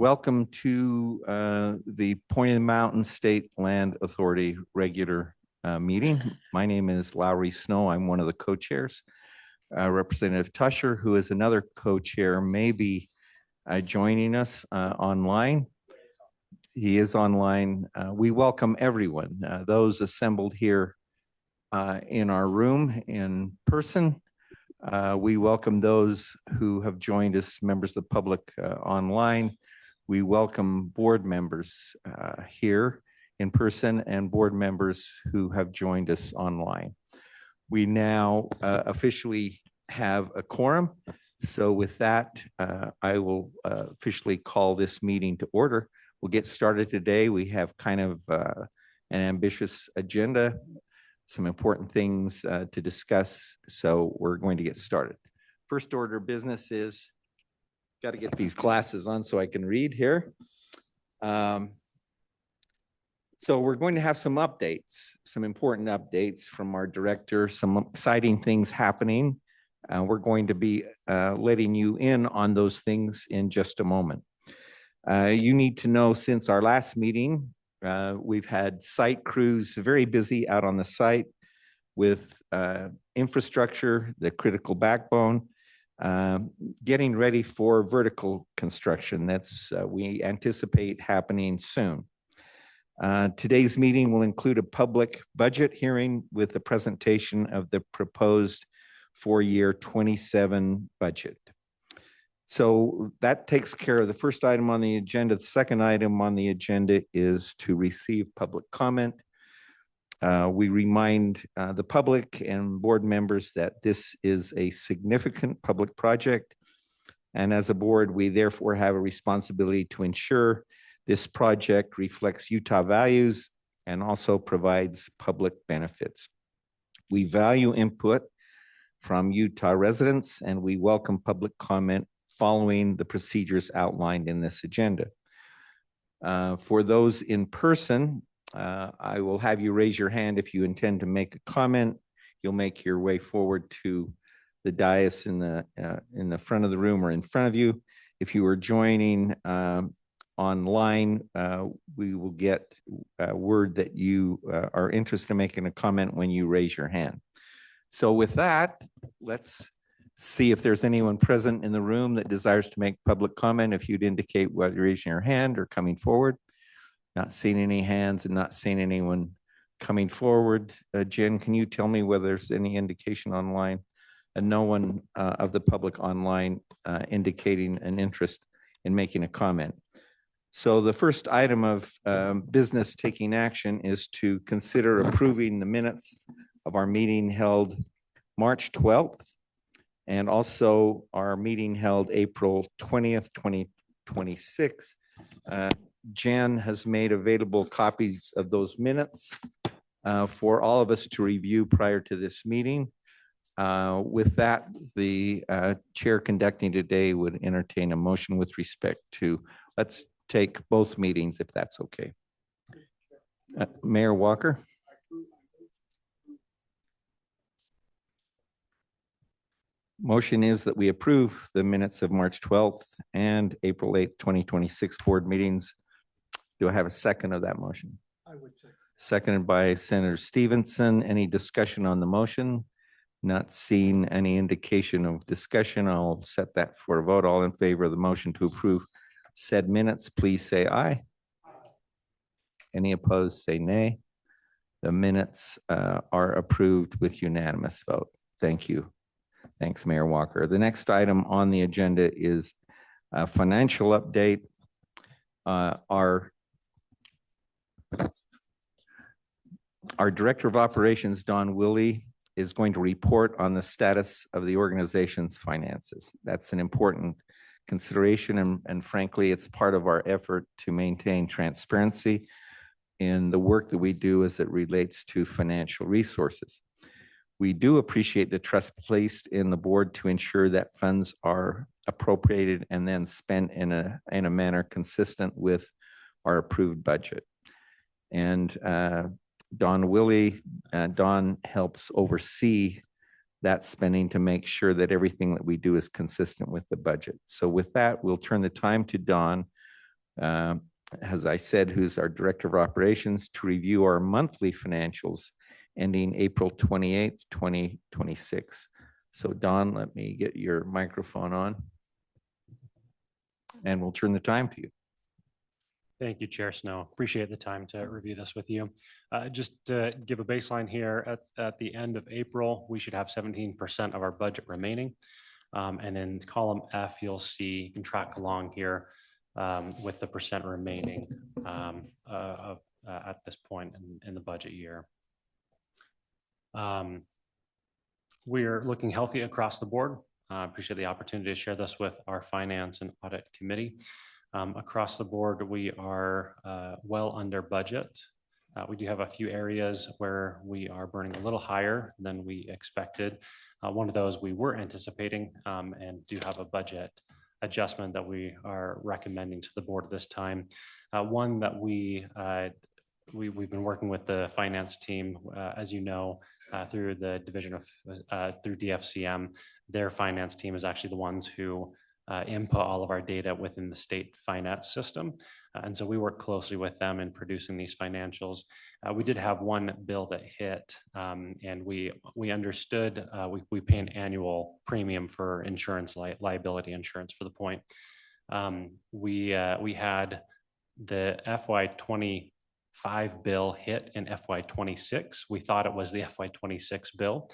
Welcome to the Pointed Mountain State Land Authority regular meeting. My name is Lowry Snow. I'm one of the co-chairs. Representative Tusher, who is another co-chair, may be joining us online. He is online. We welcome everyone, those assembled here in our room in person. We welcome those who have joined us, members of the public online. We welcome board members here in person and board members who have joined us online. We now officially have a quorum. So with that, I will officially call this meeting to order. We'll get started today. We have kind of an ambitious agenda, some important things to discuss. So we're going to get started. First order of business is, got to get these glasses on so I can read here. So we're going to have some updates, some important updates from our director, some exciting things happening. We're going to be letting you in on those things in just a moment. You need to know, since our last meeting, we've had site crews very busy out on the site with infrastructure, the critical backbone, getting ready for vertical construction. That's we anticipate happening soon. Today's meeting will include a public budget hearing with the presentation of the proposed four-year 27 budget. So that takes care of the first item on the agenda. The second item on the agenda is to receive public comment. We remind the public and board members that this is a significant public project. And as a board, we therefore have a responsibility to ensure this project reflects Utah values and also provides public benefits. We value input from Utah residents, and we welcome public comment following the procedures outlined in this agenda. For those in person, I will have you raise your hand if you intend to make a comment. You'll make your way forward to the dais in the front of the room or in front of you. If you are joining online, we will get word that you are interested in making a comment when you raise your hand. So with that, let's see if there's anyone present in the room that desires to make public comment. If you'd indicate whether raising your hand or coming forward. Not seeing any hands and not seeing anyone coming forward. Jen, can you tell me whether there's any indication online? And no one of the public online indicating an interest in making a comment. So the first item of business taking action is to consider approving the minutes of our meeting held March 12th and also our meeting held April 20th, 2026. Jan has made available copies of those minutes for all of us to review prior to this meeting. With that, the chair conducting today would entertain a motion with respect to, let's take both meetings if that's okay. Mayor Walker. Motion is that we approve the minutes of March 12th and April 8th, 2026 board meetings. Do I have a second of that motion? I would say. Seconded by Senator Stevenson. Any discussion on the motion? Not seeing any indication of discussion. I'll set that for a vote. All in favor of the motion to approve said minutes, please say aye. Any opposed, say nay. The minutes are approved with unanimous vote. Thank you. Thanks, Mayor Walker. The next item on the agenda is a financial update. Our Director of Operations, Don Willey, is going to report on the status of the organization's finances. That's an important consideration, and frankly, it's part of our effort to maintain transparency in the work that we do as it relates to financial resources. We do appreciate the trust placed in the board to ensure that funds are appropriated and then spent in a manner consistent with our approved budget. And Don Willey, Don helps oversee that spending to make sure that everything that we do is consistent with the budget. So with that, we'll turn the time to Don, as I said, who's our Director of Operations, to review our monthly financials ending April 28th, 2026. So Don, let me get your microphone on and we'll turn the time to you. Thank you, Chair Snow. Appreciate the time to review this with you. Just to give a baseline here, at the end of April, we should have 17% of our budget remaining. And in column F, you'll see, you can track along here with the percent remaining at this point in the budget year. We're looking healthy across the board. Appreciate the opportunity to share this with our Finance and Audit Committee. Across the board, we are well under budget. We do have a few areas where we are burning a little higher than we expected. One of those we were anticipating and do have a budget adjustment that we are recommending to the board this time. One that we've been working with the finance team, as you know, through the division of through DFCM. Their finance team is actually the ones who input all of our data within the state finance system. And so we work closely with them in producing these financials. We did have one bill that hit, and we understood we pay an annual premium for insurance, liability insurance for the point. We had the FY25 bill hit in FY26. We thought it was the FY26 bill.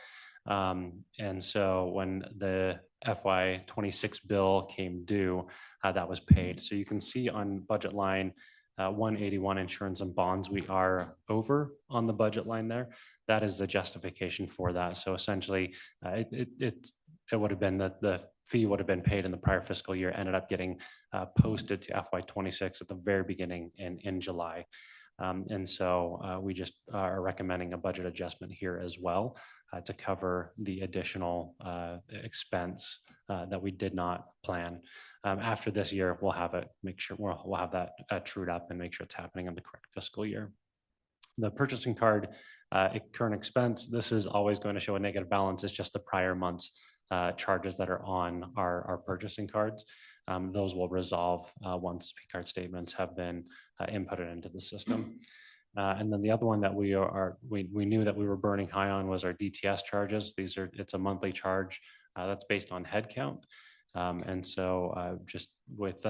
And so when the FY26 bill came due, that was paid. So you can see on budget line 181 insurance and bonds, we are over on the budget line there. That is the justification for that. So essentially, it would have been that the fee would have been paid in the prior fiscal year, ended up getting posted to FY26 at the very beginning in July. And so we just are recommending a budget adjustment here as well to cover the additional expense that we did not plan. After this year, we'll have it, make sure we'll have that trued up and make sure it's happening in the correct fiscal year. The purchasing card current expense, this is always going to show a negative balance. It's just the prior month's charges that are on our purchasing cards. Those will resolve once P-card statements have been inputted into the system. And then the other one that we knew that we were burning high on was our DTS charges. It's a monthly charge that's based on head count. And so just with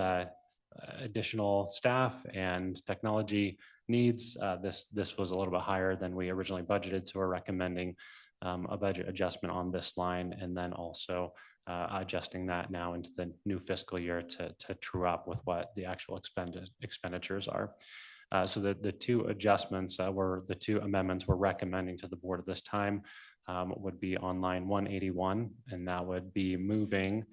additional staff and technology needs, this was a little bit higher than we originally budgeted. So we're recommending a budget adjustment on this line, and then also adjusting that now into the new fiscal year to true up with what the actual expenditures are. So the two adjustments the two amendments we're recommending to the board at this time would be on line 181, and that would be moving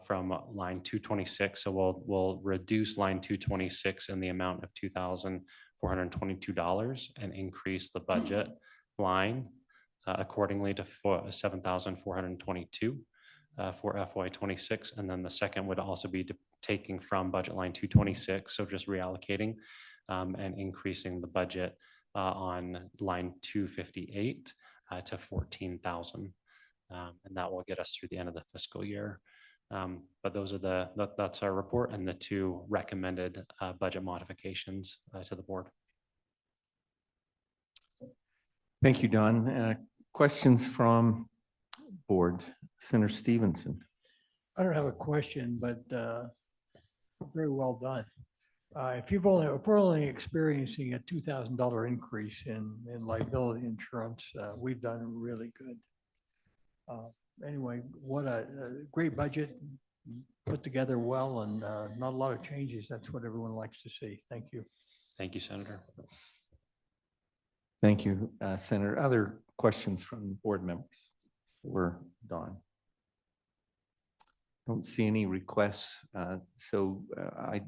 from line 226. So we'll reduce line 226 in the amount of $2,422 and increase the budget line accordingly to $7,422 for FY26. And then the second would also be taking from budget line 226, so just reallocating and increasing the budget on line 258 to 14,000. And that will get us through the end of the fiscal year. But that's our report and the two recommended budget modifications to the board. Thank you, Don. Questions from board? Senator Stevenson. I don't have a question, but very well done. If we're only experiencing a $2,000 increase in liability insurance, we've done really good. Anyway, what a great budget, put together well, and not a lot of changes. That's what everyone likes to see. Thank you. Thank you, Senator. Thank you, Senator. Other questions from board members for Don? Don't see any requests. So I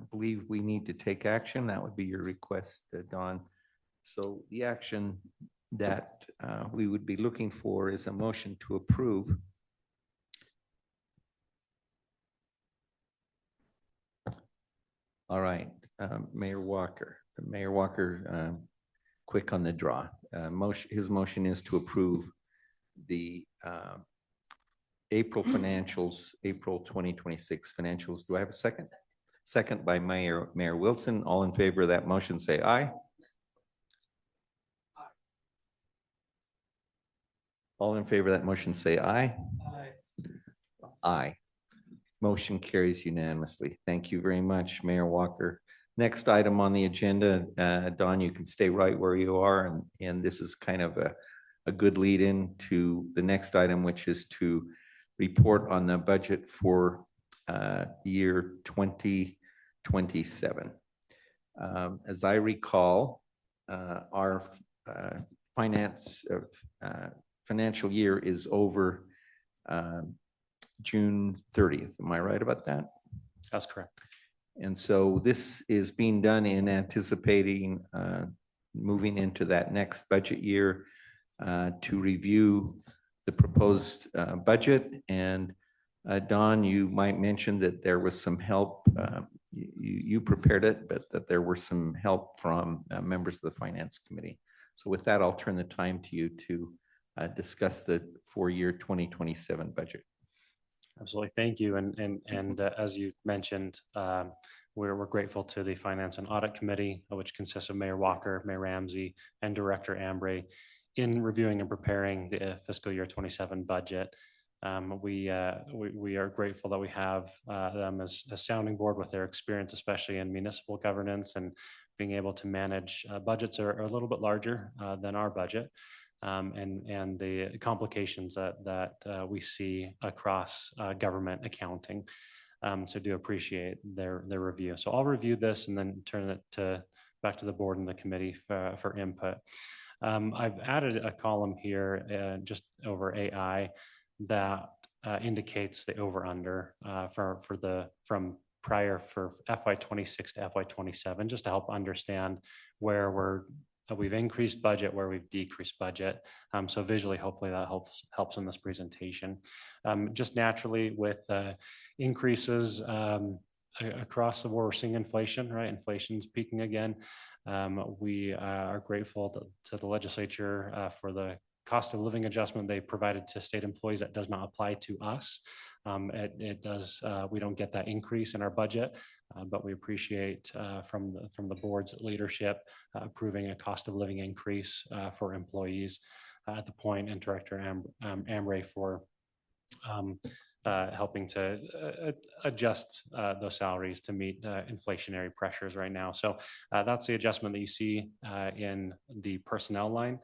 believe we need to take action. That would be your request, Don. So the action that we would be looking for is a motion to approve all right, Mayor Walker. Mayor Walker, quick on the draw. His motion is to approve the April financials, April 2026 financials. Do I have a second? second by Mayor Wilson. All in favor of that motion, say aye. All in favor of that motion, say aye. Aye. Motion carries unanimously. Thank you very much, Mayor Walker. Next item on the agenda, Don, you can stay right where you are, and this is kind of a good lead in to the next item, which is to report on the budget for year 2027. As I recall, our financial year is over June 30th. Am I right about that? That's correct. And so this is being done in anticipating moving into that next budget year to review the proposed budget. And Don, you might mention that there was some help. You prepared it, but that there were some help from members of the Finance Committee. So with that, I'll turn the time to you to discuss the four-year 2027 budget. Absolutely. Thank you. And as you mentioned, we're grateful to the Finance and Audit Committee, which consists of Mayor Walker, Mayor Ramsey, and Director Ambray, in reviewing and preparing the fiscal year 27 budget. We are grateful that we have them as a sounding board with their experience, especially in municipal governance and being able to manage budgets are a little bit larger than our budget. And the complications that we see across government accounting. So do appreciate their review. So I'll review this and then turn it back to the board and the committee for input. I've added a column here just over AI that indicates the over under from prior for FY26 to FY27, just to help understand where we've increased budget, where we've decreased budget. So visually, hopefully that helps in this presentation. Just naturally with increases across the board, we're seeing inflation, right? Inflation's peaking again. We are grateful to the legislature for the cost of living adjustment they provided to state employees. That does not apply to us. It does, we don't get that increase in our budget, but we appreciate from the board's leadership approving a cost of living increase for employees at the point, and Director Ambray for helping to adjust those salaries to meet inflationary pressures right now. So that's the adjustment that you see in the personnel line.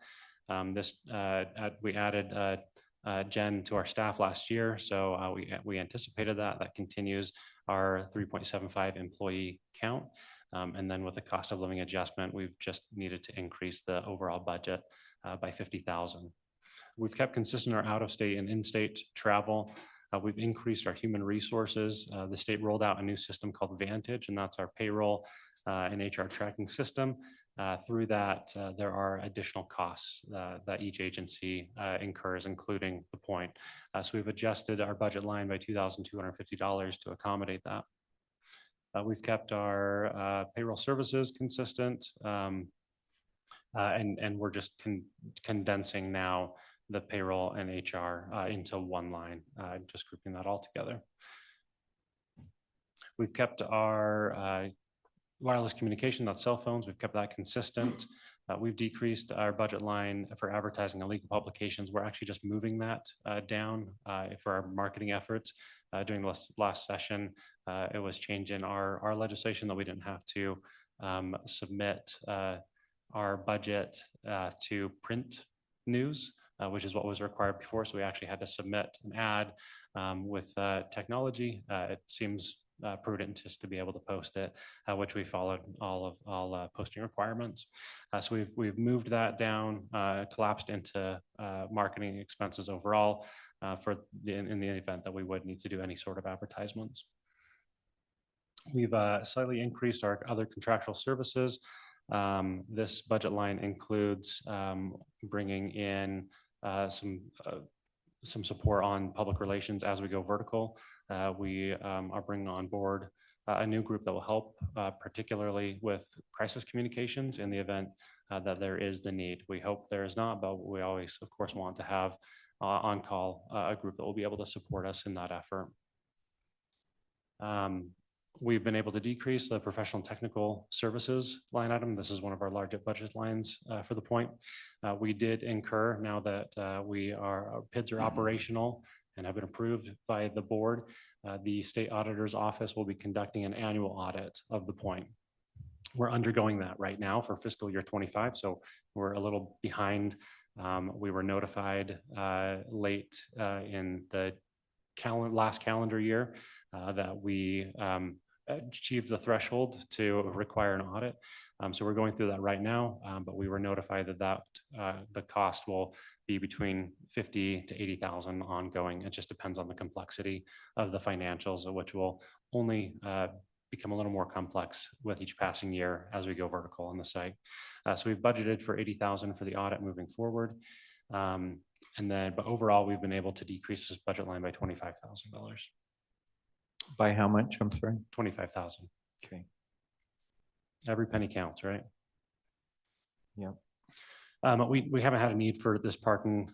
We added Jen to our staff last year, so we anticipated that continues our 3.75 employee count. And then with the cost of living adjustment, we've just needed to increase the overall budget by $50,000. We've kept consistent our out-of-state and in-state travel. We've increased our human resources. The state rolled out a new system called Vantage, and that's our payroll and HR tracking system. Through that, there are additional costs that each agency incurs, including the point. So we've adjusted our budget line by $2,250 to accommodate that. We've kept our payroll services consistent, and we're just condensing now the payroll and HR into one line, just grouping that all together. We've kept our wireless communication, that's cell phones. We've kept that consistent. We've decreased our budget line for advertising and legal publications. We're actually just moving that down for our marketing efforts. During the last session, it was changed in our legislation that we didn't have to submit our budget to print news, which is what was required before. So we actually had to submit an ad with technology. It seems prudent just to be able to post it, which we followed all posting requirements. So we've moved that down, collapsed into marketing expenses overall in the event that we would need to do any sort of advertisements. We've slightly increased our other contractual services. This budget line includes bringing in some support on public relations as we go vertical. We are bringing on board a new group that will help, particularly with crisis communications in the event that there is the need. We hope there is not, but we always, of course, want to have on call a group that will be able to support us in that effort. We've been able to decrease the professional technical services line item. This is one of our largest budget lines for the point. We did incur, now that our PIDs are operational and have been approved by the board, the state auditor's office will be conducting an annual audit of the point. We're undergoing that right now for fiscal year 25, so we're a little behind. We were notified late in the last calendar year that we achieved the threshold to require an audit. So we're going through that right now, but we were notified that the cost will be between 50 to 80,000 ongoing. It just depends on the complexity of the financials, which will only become a little more complex with each passing year as we go vertical on the site. So we've budgeted for 80,000 for the audit moving forward. But overall, we've been able to decrease this budget line by $25,000. By how much? I'm sorry. 25,000. Okay. Every penny counts, right? Yeah. We haven't had a need for this parking.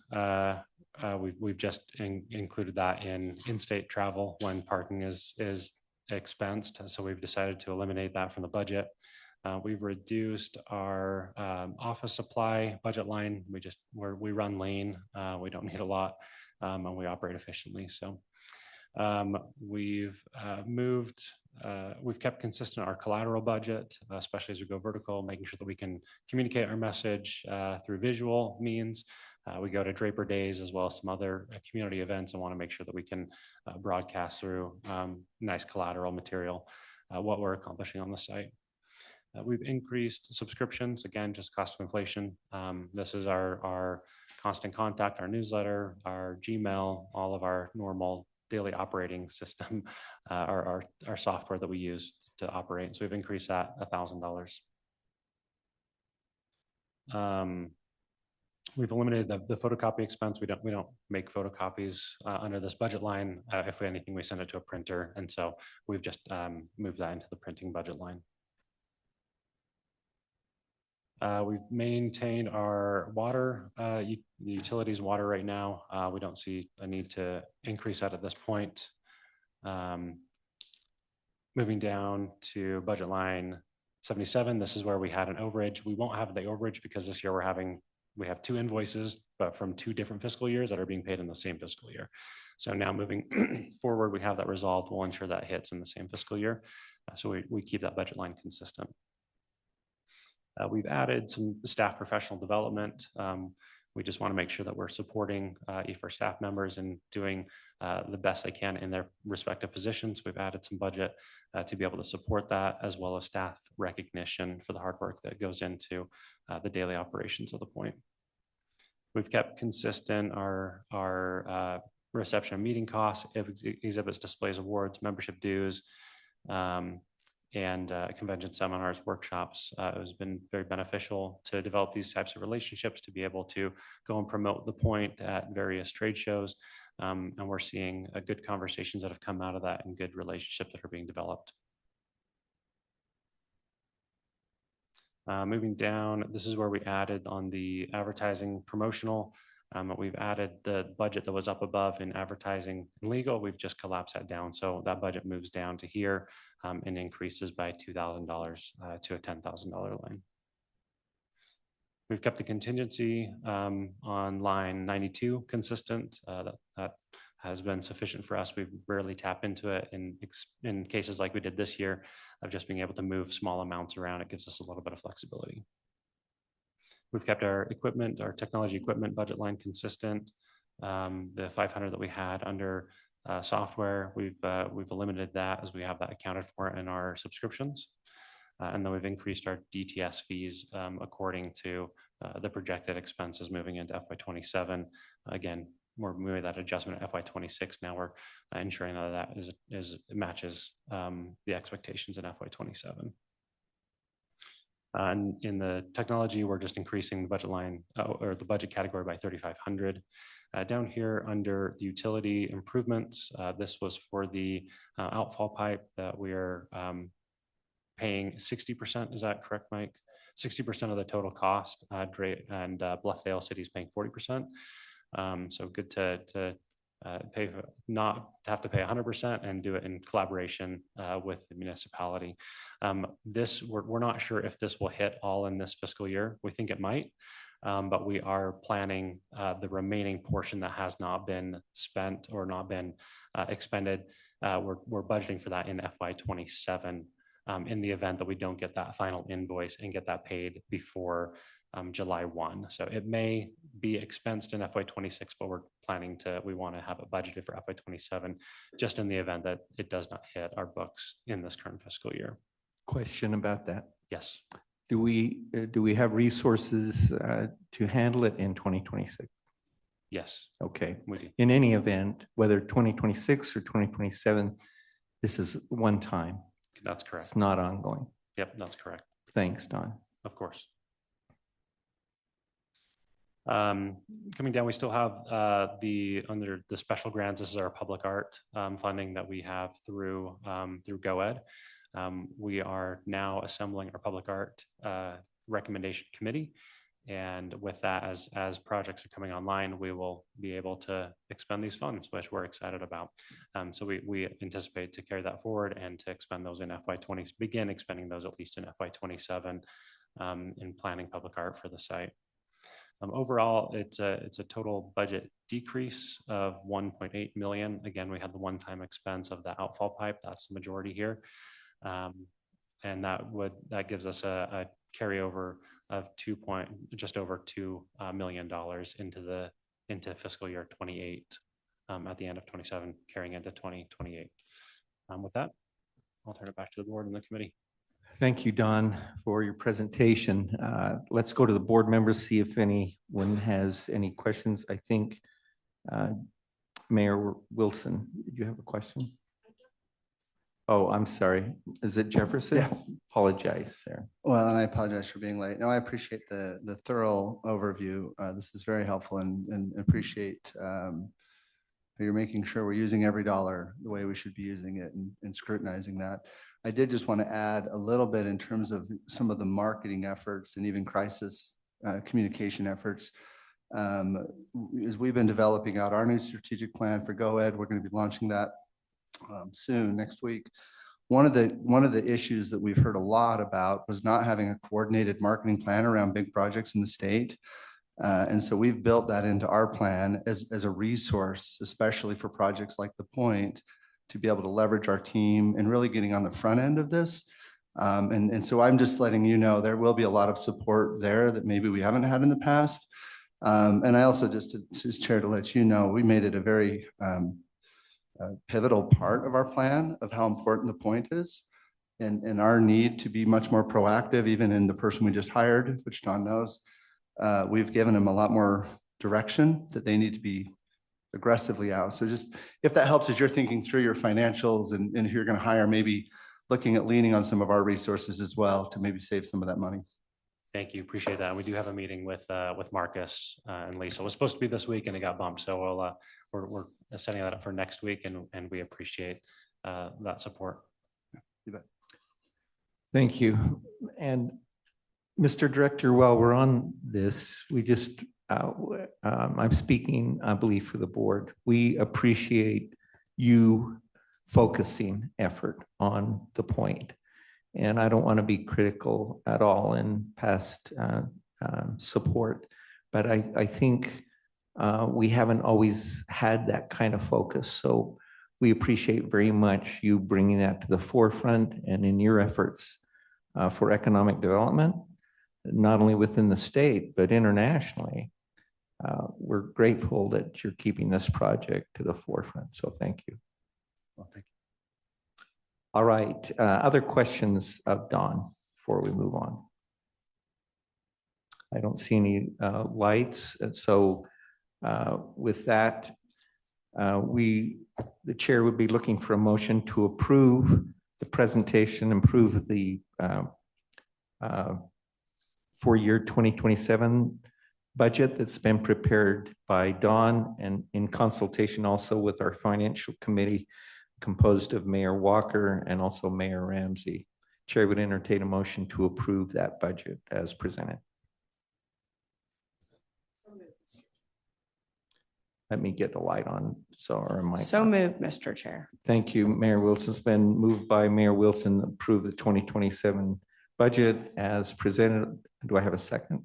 We've just included that in-state travel when parking is expensed. So we've decided to eliminate that from the budget. We've reduced our office supply budget line. We run lean. We don't need a lot, and we operate efficiently. So we've kept consistent our collateral budget, especially as we go vertical, making sure that we can communicate our message through visual means. We go to Draper Days as well as some other community events and want to make sure that we can broadcast through nice collateral material what we're accomplishing on the site. We've increased subscriptions, again, just cost of inflation. This is our constant contact, our newsletter, our Gmail, all of our normal daily operating system, our software that we use to operate. So we've increased that $1,000. We've eliminated the photocopy expense. We don't make photocopies under this budget line. If anything, we send it to a printer, and so we've just moved that into the printing budget line. We've maintained our water, utilities water right now. We don't see a need to increase that at this point. Moving down to budget line 77, this is where we had an overage. We won't have the overage because this year we have two invoices, but from two different fiscal years that are being paid in the same fiscal year. So now moving forward, we have that resolved. We'll ensure that hits in the same fiscal year. So we keep that budget line consistent. We've added some staff professional development. We just want to make sure that we're supporting each of our staff members and doing the best they can in their respective positions. We've added some budget to be able to support that, as well as staff recognition for the hard work that goes into the daily operations of the point. We've kept consistent our reception and meeting costs, exhibits, displays, awards, membership dues, and convention seminars, workshops. It has been very beneficial to develop these types of relationships, to be able to go and promote the point at various trade shows. And we're seeing good conversations that have come out of that and good relationships that are being developed. Moving down, this is where we added on the advertising promotional. We've added the budget that was up above in advertising and legal. We've just collapsed that down. So that budget moves down to here and increases by $2,000 to a $10,000 line. We've kept the contingency on line 92 consistent. That has been sufficient for us. We've rarely tap into it in cases like we did this year of just being able to move small amounts around. It gives us a little bit of flexibility. We've kept our equipment, our technology equipment budget line consistent. The 500 that we had under software, we've eliminated that as we have that accounted for in our subscriptions. And then we've increased our DTS fees according to the projected expenses moving into FY27. Again, we're moving that adjustment at FY26. Now we're ensuring that matches the expectations in FY27. And in the technology, we're just increasing the budget line or the budget category by 3,500. Down here under the utility improvements, this was for the outfall pipe that we are paying 60%. Is that correct, Mike? 60% of the total cost, and Bluffdale City is paying 40%. So good to not have to pay 100% and do it in collaboration with the municipality. We're not sure if this will hit all in this fiscal year. We think it might, but we are planning the remaining portion that has not been spent or not been expended. We're budgeting for that in FY27 in the event that we don't get that final invoice and get that paid before July 1. So it may be expensed in FY26, but we want to have it budgeted for FY27 just in the event that it does not hit our books in this current fiscal year. Question about that. Yes. Do we have resources to handle it in 2026? Yes, Okay. we do. In any event, whether 2026 or 2027, this is one time. That's correct. It's not ongoing. Yep, that's correct. Thanks, Don. Of course. Coming down, we still have under the special grants. This is our public art funding that we have through GoEd. We are now assembling our public art recommendation committee, and with that, as projects are coming online, we will be able to expend these funds, which we're excited about. So we anticipate to carry that forward and to expend those in FY20, begin expending those at least in FY27 in planning public art for the site. Overall, it's a total budget decrease of 1.8 million. Again, we had the one-time expense of the outfall pipe. That's the majority here. And that gives us a carryover of just over $2 million into fiscal year 28 at the end of 27, carrying into 2028. With that, I'll turn it back to the board and the committee. Thank you, Don, for your presentation. Let's go to the board members, see if anyone has any questions. I think Mayor Wilson, did you have a question? Oh, I'm sorry. Is it Jefferson? Yeah. Apologize, sir. Well, and I apologize for being late. No, I appreciate the thorough overview. This is very helpful and appreciate you're making sure we're using every dollar the way we should be using it and scrutinizing that. I did just want to add a little bit in terms of some of the marketing efforts and even crisis communication efforts. As we've been developing out our new strategic plan for GoEd, we're going to be launching that soon, next week. One of the issues that we've heard a lot about was not having a coordinated marketing plan around big projects in the state. And so we've built that into our plan as a resource, especially for projects like The Point, to be able to leverage our team and really getting on the front end of this. And so I'm just letting you know there will be a lot of support there that maybe we haven't had in the past. And I also just as chair to let you know, we made it a very pivotal part of our plan of how important The Point is and our need to be much more proactive, even in the person we just hired, which Don knows. We've given them a lot more direction that they need to be aggressively out. So just if that helps as you're thinking through your financials and who you're going to hire, maybe looking at leaning on some of our resources as well to maybe save some of that money. Thank you. Appreciate that. We do have a meeting with Marcus and Lisa. It was supposed to be this week and it got bumped. So we're setting that up for next week and we appreciate that support. You bet. Thank you. And Mr. Director, while we're on this, we just, I'm speaking, I believe, for the board. We appreciate you focusing effort on The Point. And I don't want to be critical at all in past support, but I think we haven't always had that kind of focus. So we appreciate very much you bringing that to the forefront and in your efforts for economic development, not only within the state, but internationally. We're grateful that you're keeping this project to the forefront. So thank you. Well, thank you. All right. Other questions of Don before we move on? I don't see any lights. And so with that, the chair would be looking for a motion to approve the presentation, improve the for year 2027 budget that's been prepared by Don and in consultation also with our financial committee composed of Mayor Walker and also Mayor Ramsey. Chair would entertain a motion to approve that budget as presented. Let me get the light on. So, or am I? So moved, Mr. Chair. Thank you, Mayor Wilson. It's been moved by Mayor Wilson, to approve the 2027 budget as presented. Do I have a second?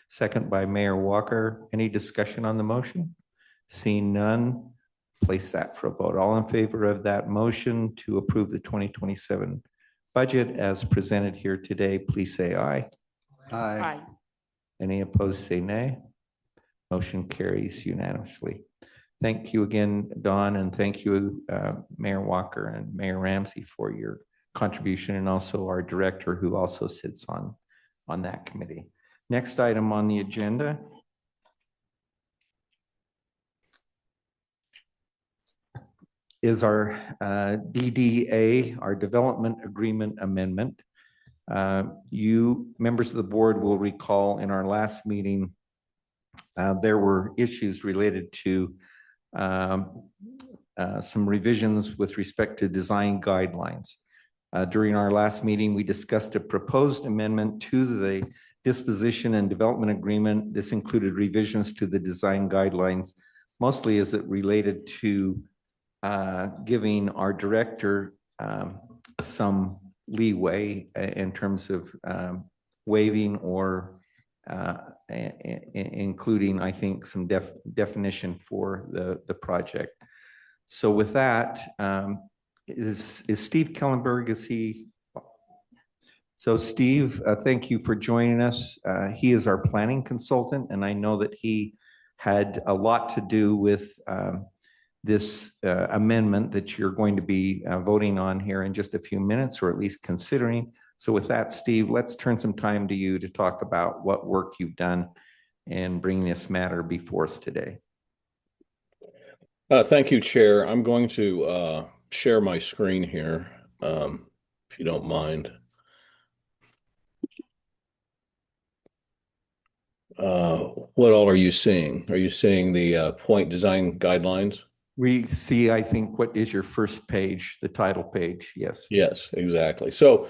Second by Mayor Walker. Any discussion on the motion? Seeing none, place that for a vote. All in favor of that motion to approve the 2027 budget as presented here today, please say aye. Aye. Any opposed, say nay. Motion carries unanimously. Thank you again, Don, and thank you, Mayor Walker and Mayor Ramsey for your contribution, and also our director who also sits on that committee. Next item on the agenda is our DDA, our Development Agreement Amendment. You members of the board will recall in our last meeting, there were issues related to some revisions with respect to design guidelines. During our last meeting, we discussed a proposed amendment to the disposition and development agreement. This included revisions to the design guidelines, mostly as it related to giving our director some leeway in terms of waiving or including, I think, some definition for the project. So with that, is Steve Kellenberg, is he? So Steve, thank you for joining us. He is our planning consultant, and I know that he had a lot to do with this amendment that you're going to be voting on here in just a few minutes, or at least considering. So with that, Steve, let's turn some time to you to talk about what work you've done in bringing this matter before us today. Thank you, Chair. I'm going to share my screen here, if you don't mind. What all are you seeing? Are you seeing the point design guidelines? We see, I think, what is your first page, the title page? Yes. Yes, exactly. So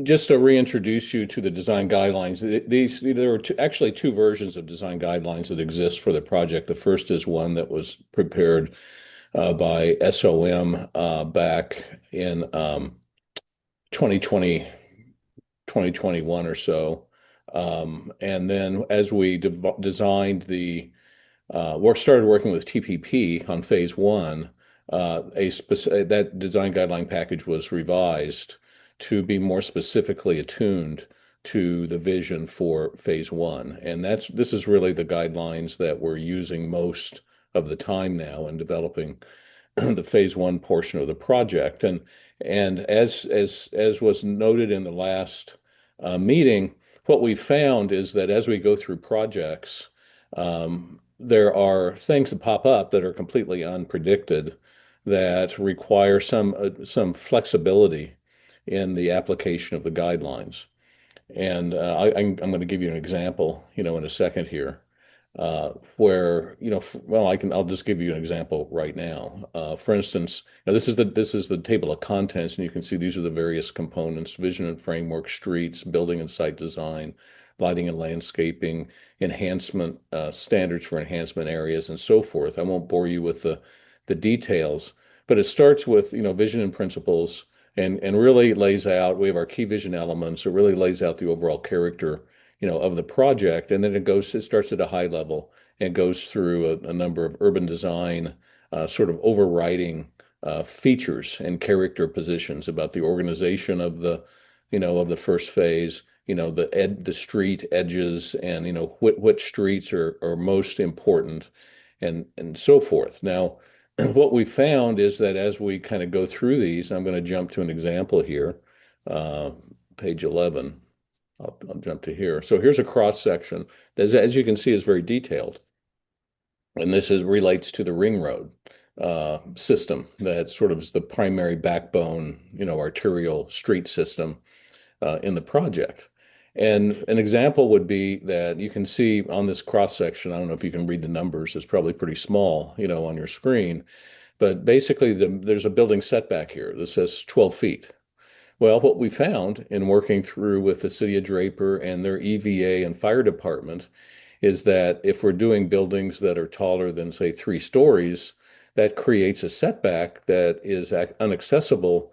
just to reintroduce you to the design guidelines, there are actually two versions of design guidelines that exist for the project. The first is one that was prepared by SOM back in 2020, 2021 or so. And then as we designed started working with TPP on phase one, that design guideline package was revised to be more specifically attuned to the vision for phase one. And this is really the guidelines that we're using most of the time now in developing the phase one portion of the project. And as was noted in the last meeting, what we found is that as we go through projects, there are things that pop up that are completely unpredicted that require some flexibility in the application of the guidelines. And I'm going to give you an example, in a second here, where, I'll just give you an example right now. For instance, this is the table of contents, and you can see these are the various components: vision and framework, streets, building and site design, lighting and landscaping, enhancement, standards for enhancement areas, and so forth. I won't bore you with the details, but it starts with, vision and principles, and really lays out, we have our key vision elements. It really lays out the overall character, of the project. And then it starts at a high level and goes through a number of urban design, sort of overriding features and character positions about the organization of the first phase, the street edges, and, which streets are most important, and so forth. Now, what we found is that as we kind of go through these, I'm going to jump to an example here, page 11. I'll jump to here. So here's a cross section that, as you can see, is very detailed. And this relates to the ring road system that sort of is the primary backbone, arterial street system in the project. And an example would be that you can see on this cross section, I don't know if you can read the numbers, it's probably pretty small, on your screen, but basically there's a building setback here that says 12 feet. Well, what we found in working through with the city of Draper and their EVA and fire department is that if we're doing buildings that are taller than, say, 3 stories, that creates a setback that is unaccessible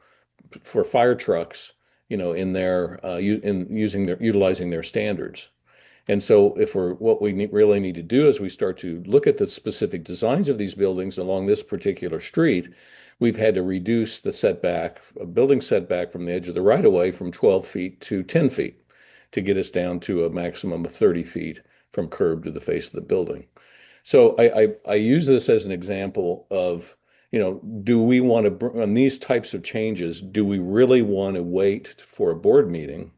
for fire trucks, in their utilizing their standards. And so what we really need to do is we start to look at the specific designs of these buildings along this particular street. We've had to reduce the setback, a building setback from the edge of the right of way from 12 feet to 10 feet to get us down to a maximum of 30 feet from curb to the face of the building. So I use this as an example of, do we want to, on these types of changes, do we really want to wait for a board meeting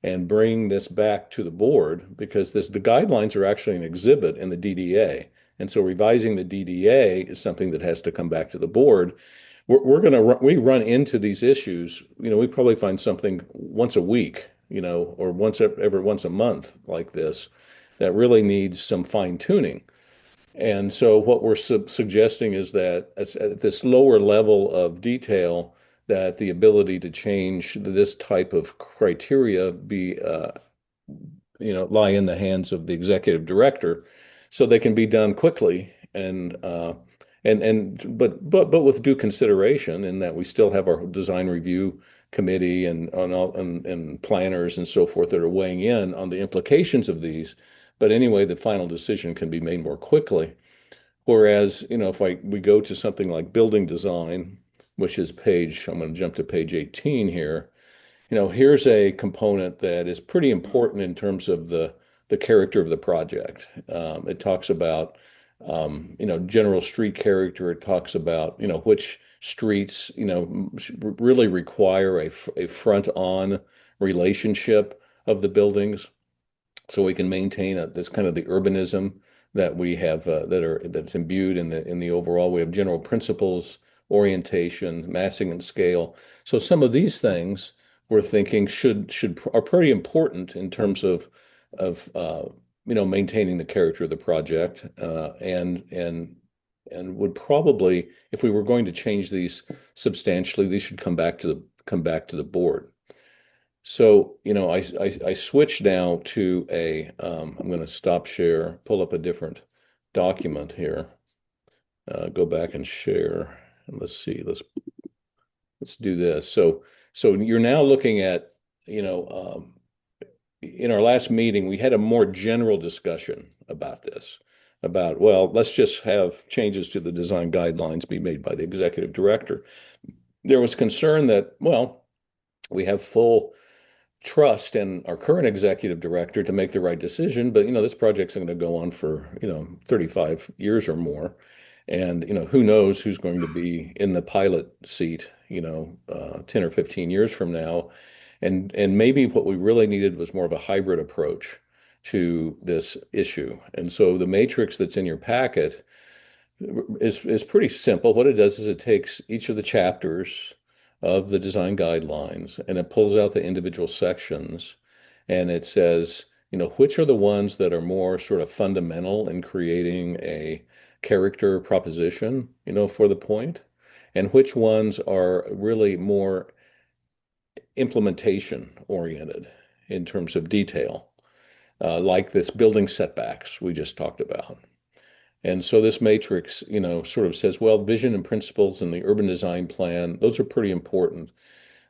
and bring this back to the board? Because the guidelines are actually an exhibit in the DDA. And so revising the DDA is something that has to come back to the board. We run into these issues, we probably find something once a week, or once a month like this that really needs some fine tuning. And so what we're suggesting is that at this lower level of detail, that the ability to change this type of criteria lie in the hands of the executive director, so they can be done quickly but with due consideration, in that we still have our design review committee and planners and so forth that are weighing in on the implications of these. But anyway, the final decision can be made more quickly. Whereas, if we go to something like building design, which is I'm going to jump to page 18 here. Here's a component that is pretty important in terms of the character of the project. It talks about, general street character. It talks about, which streets, really require a front-on relationship of the buildings, so we can maintain this kind of the urbanism that we have that's imbued in the overall. We have general principles, orientation, massing and scale. So some of these things we're thinking are pretty important in terms of maintaining the character of the project, and would probably, if we were going to change these substantially, these should come back to the board. So, I switch now to I'm going to stop share, pull up a different document here, go back and share, and let's see, let's do this. So you're now looking at, in our last meeting, we had a more general discussion about this, well, let's just have changes to the design guidelines be made by the executive director. There was concern that, well, we have full trust in our current executive director to make the right decision, but this project's going to go on for 35 years or more, and who knows who's going to be in the pilot seat 10 or 15 years from now, and maybe what we really needed was more of a hybrid approach to this issue. And so the matrix that's in your packet is pretty simple. What it does is it takes each of the chapters of the design guidelines, and it pulls out the individual sections, and it says, which are the ones that are more sort of fundamental in creating a character proposition, for the point, and which ones are really more implementation oriented in terms of detail, like this building setbacks we just talked about. And so this matrix, sort of says, well, vision and principles in the urban design plan, those are pretty important.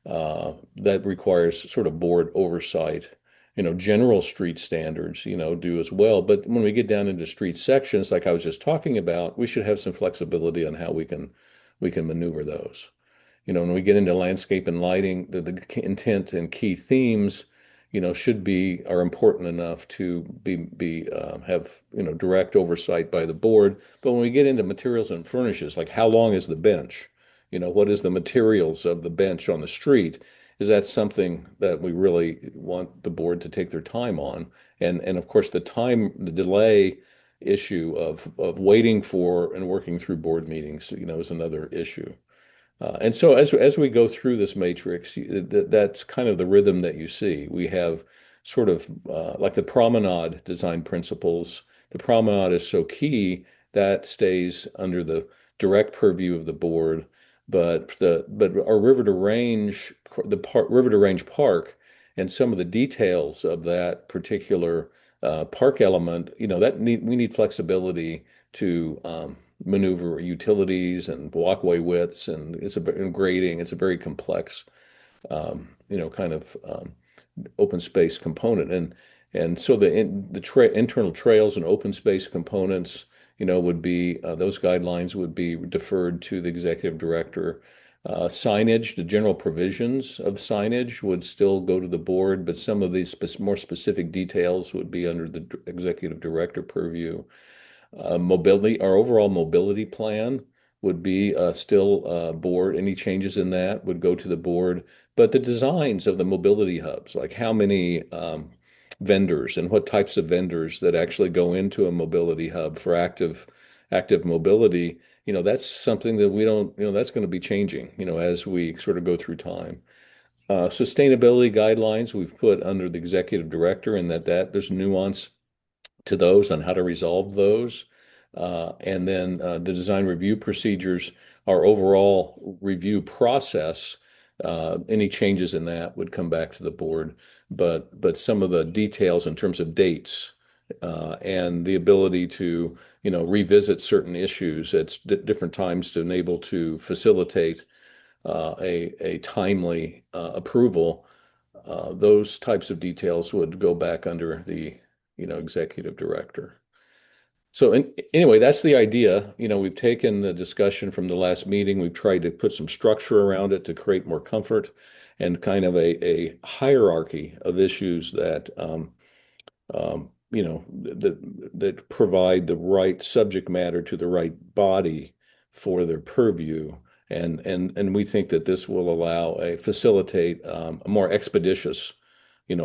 That requires sort of board oversight. General street standards, do as well. But when we get down into street sections, like I was just talking about, we should have some flexibility on how we can maneuver those. When we get into landscape and lighting, the intent and key themes, are important enough to have direct oversight by the board. But when we get into materials and furnishes, like how long is the bench? What is the materials of the bench on the street? Is that something that we really want the board to take their time on? And of course, the delay issue of waiting for and working through board meetings, is another issue. And so as we go through this matrix, that's kind of the rhythm that you see. We have sort of like the promenade design principles. The promenade is so key that stays under the direct purview of the board. But our River to Range, River to Range Park, and some of the details of that particular park element, we need flexibility to maneuver utilities and walkway widths, and and grading. It's a very complex, kind of open space component. And so the internal trails and open space components, would be those guidelines would be deferred to the executive director. Signage, the general provisions of signage would still go to the board, but some of these more specific details would be under the executive director purview. Mobility, our overall mobility plan would be still board. Any changes in that would go to the board. But the designs of the mobility hubs, like how many vendors and what types of vendors that actually go into a mobility hub for active mobility, that's something that we don't, that's going to be changing, as we sort of go through time. Sustainability guidelines we've put under the executive director, and that there's nuance to those on how to resolve those. And then the design review procedures, our overall review process, any changes in that would come back to the board. But some of the details in terms of dates and the ability to, revisit certain issues at different times to enable to facilitate a timely approval, those types of details would go back under the, executive director. So anyway, that's the idea. We've taken the discussion from the last meeting. We've tried to put some structure around it to create more comfort and kind of a hierarchy of issues that, that provide the right subject matter to the right body for their purview. And we think that this will facilitate a more expeditious,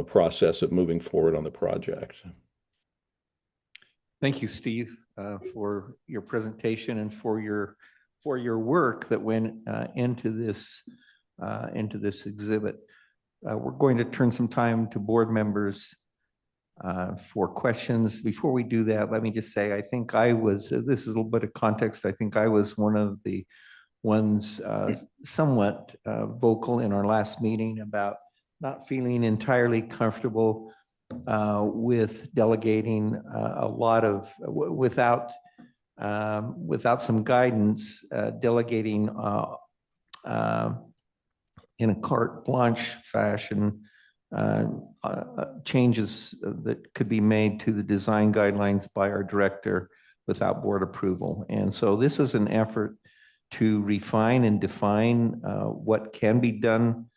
process of moving forward on the project. Thank you, Steve, for your presentation and for your work that went into this exhibit. We're going to turn some time to board members for questions. Before we do that, let me just say, I think this is a little bit of context. I think I was one of the ones somewhat vocal in our last meeting about not feeling entirely comfortable with delegating a lot of, without some guidance, delegating in a carte blanche fashion changes that could be made to the design guidelines by our director without board approval. And so this is an effort to refine and define what can be done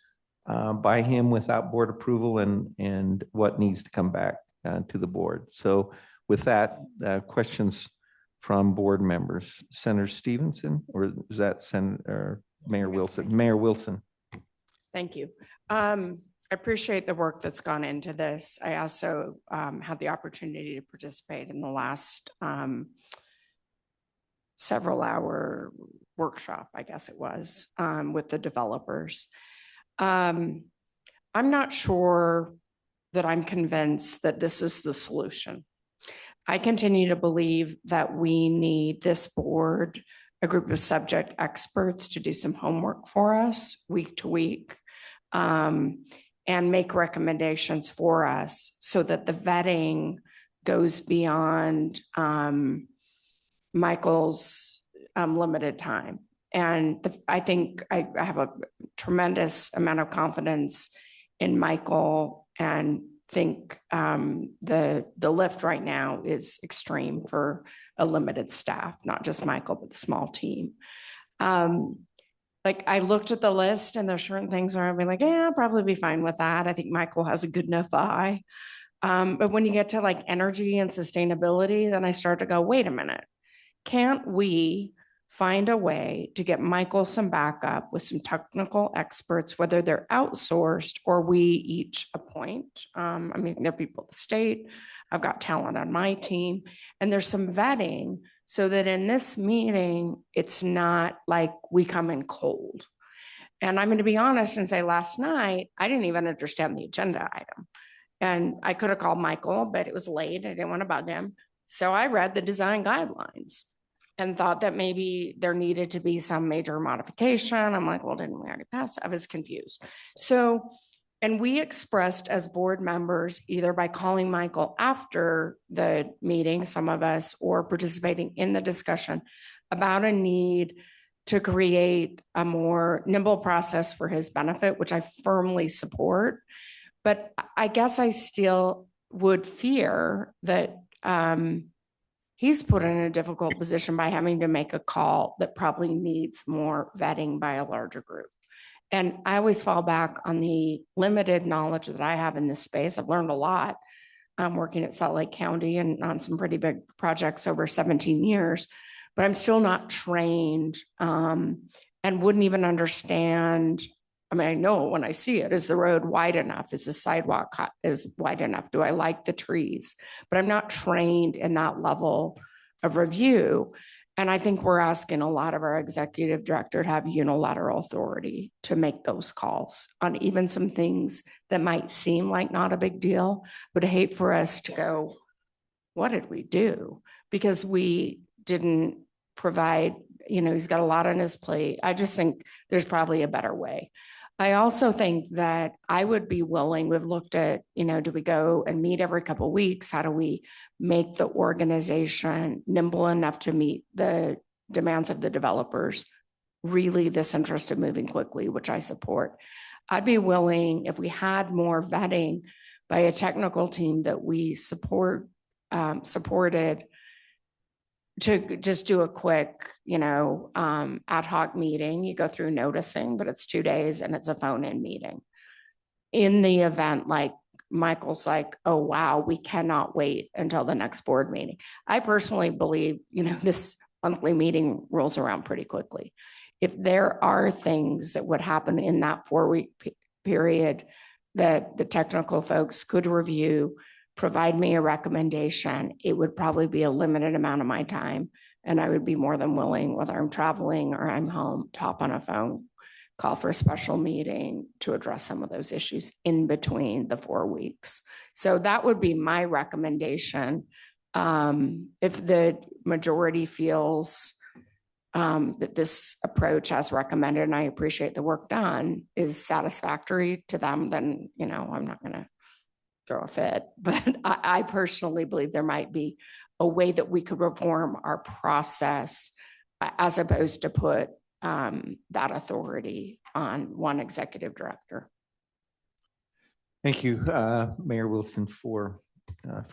by him without board approval and what needs to come back to the board. So with that, questions from board members. Senator Stevenson, or is that Senator Mayor Wilson? Mayor Wilson. Thank you. I appreciate the work that's gone into this. I also had the opportunity to participate in the last several hour workshop, I guess it was, with the developers. I'm not sure that I'm convinced that this is the solution. I continue to believe that we need this board, a group of subject experts, to do some homework for us week to week, and make recommendations for us so that the vetting goes beyond Michael's limited time. And I think I have a tremendous amount of confidence in Michael, and think the lift right now is extreme for a limited staff, not just Michael, but the small team. Like, I looked at the list and there's certain things where I'll be like, yeah, I'll probably be fine with that. I think Michael has a good enough eye. But when you get to like energy and sustainability, then I start to go, wait a minute, can't we find a way to get Michael some backup with some technical experts, whether they're outsourced or we each appoint? I mean, there are people at the state, I've got talent on my team, and there's some vetting so that in this meeting, it's not like we come in cold. And I'm going to be honest and say, last night, I didn't even understand the agenda item. And I could have called Michael, but it was late. I didn't want to bug him. So I read the design guidelines and thought that maybe there needed to be some major modification. I'm like, well, didn't we already pass? I was confused. So And we expressed as board members, either by calling Michael after the meeting, some of us, or participating in the discussion about a need to create a more nimble process for his benefit, which I firmly support. But I guess I still would fear that he's put in a difficult position by having to make a call that probably needs more vetting by a larger group. And I always fall back on the limited knowledge that I have in this space. I've learned a lot. I'm working at Salt Lake County and on some pretty big projects over 17 years, but I'm still not trained and wouldn't even understand. I mean, I know when I see it, is the road wide enough? Is the sidewalk is wide enough? Do I like the trees? But I'm not trained in that level of review. And I think we're asking a lot of our executive director to have unilateral authority to make those calls on even some things that might seem like not a big deal, but I hate for us to go, what did we do? Because we didn't provide, he's got a lot on his plate. I just think there's probably a better way. I also think that I would be willing, we've looked at, do we go and meet every couple of weeks? How do we make the organization nimble enough to meet the demands of the developers, really this interest in moving quickly, which I support. I'd be willing, if we had more vetting by a technical team that we supported, to just do a quick, ad hoc meeting. You go through noticing, but it's 2 days and it's a phone-in meeting. In the event, like Michael's like, oh, wow, we cannot wait until the next board meeting. I personally believe, this monthly meeting rolls around pretty quickly. If there are things that would happen in that 4-week period that the technical folks could review, provide me a recommendation, it would probably be a limited amount of my time. And I would be more than willing, whether I'm traveling or I'm home, to hop on a phone call for a special meeting to address some of those issues in between the 4 weeks. So that would be my recommendation. If the majority feels that this approach as recommended, and I appreciate the work done, is satisfactory to them, then, I'm not going to throw a fit, but I personally believe there might be a way that we could reform our process as opposed to put that authority on one executive director. Thank you, Mayor Wilson, for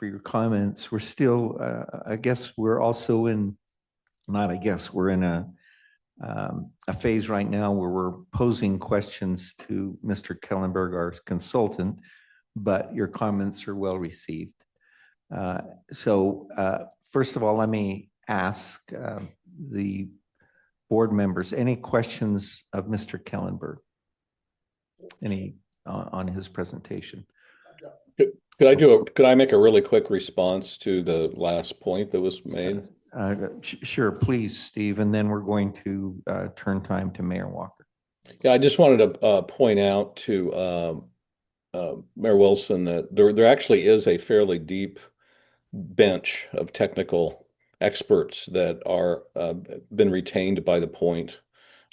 your comments. We're still, I guess we're also in, not I guess, we're in a phase right now where we're posing questions to Mr. Kellenberg, our consultant, but your comments are well received. So first of all, let me ask the board members, any questions of Mr. Kellenberg? Any on his presentation? Could I make a really quick response to the last point that was made? Sure, please, Steve, and then we're going to turn time to Mayor Walker. Yeah, I just wanted to point out to Mayor Wilson that there actually is a fairly deep bench of technical experts that are been retained by the point.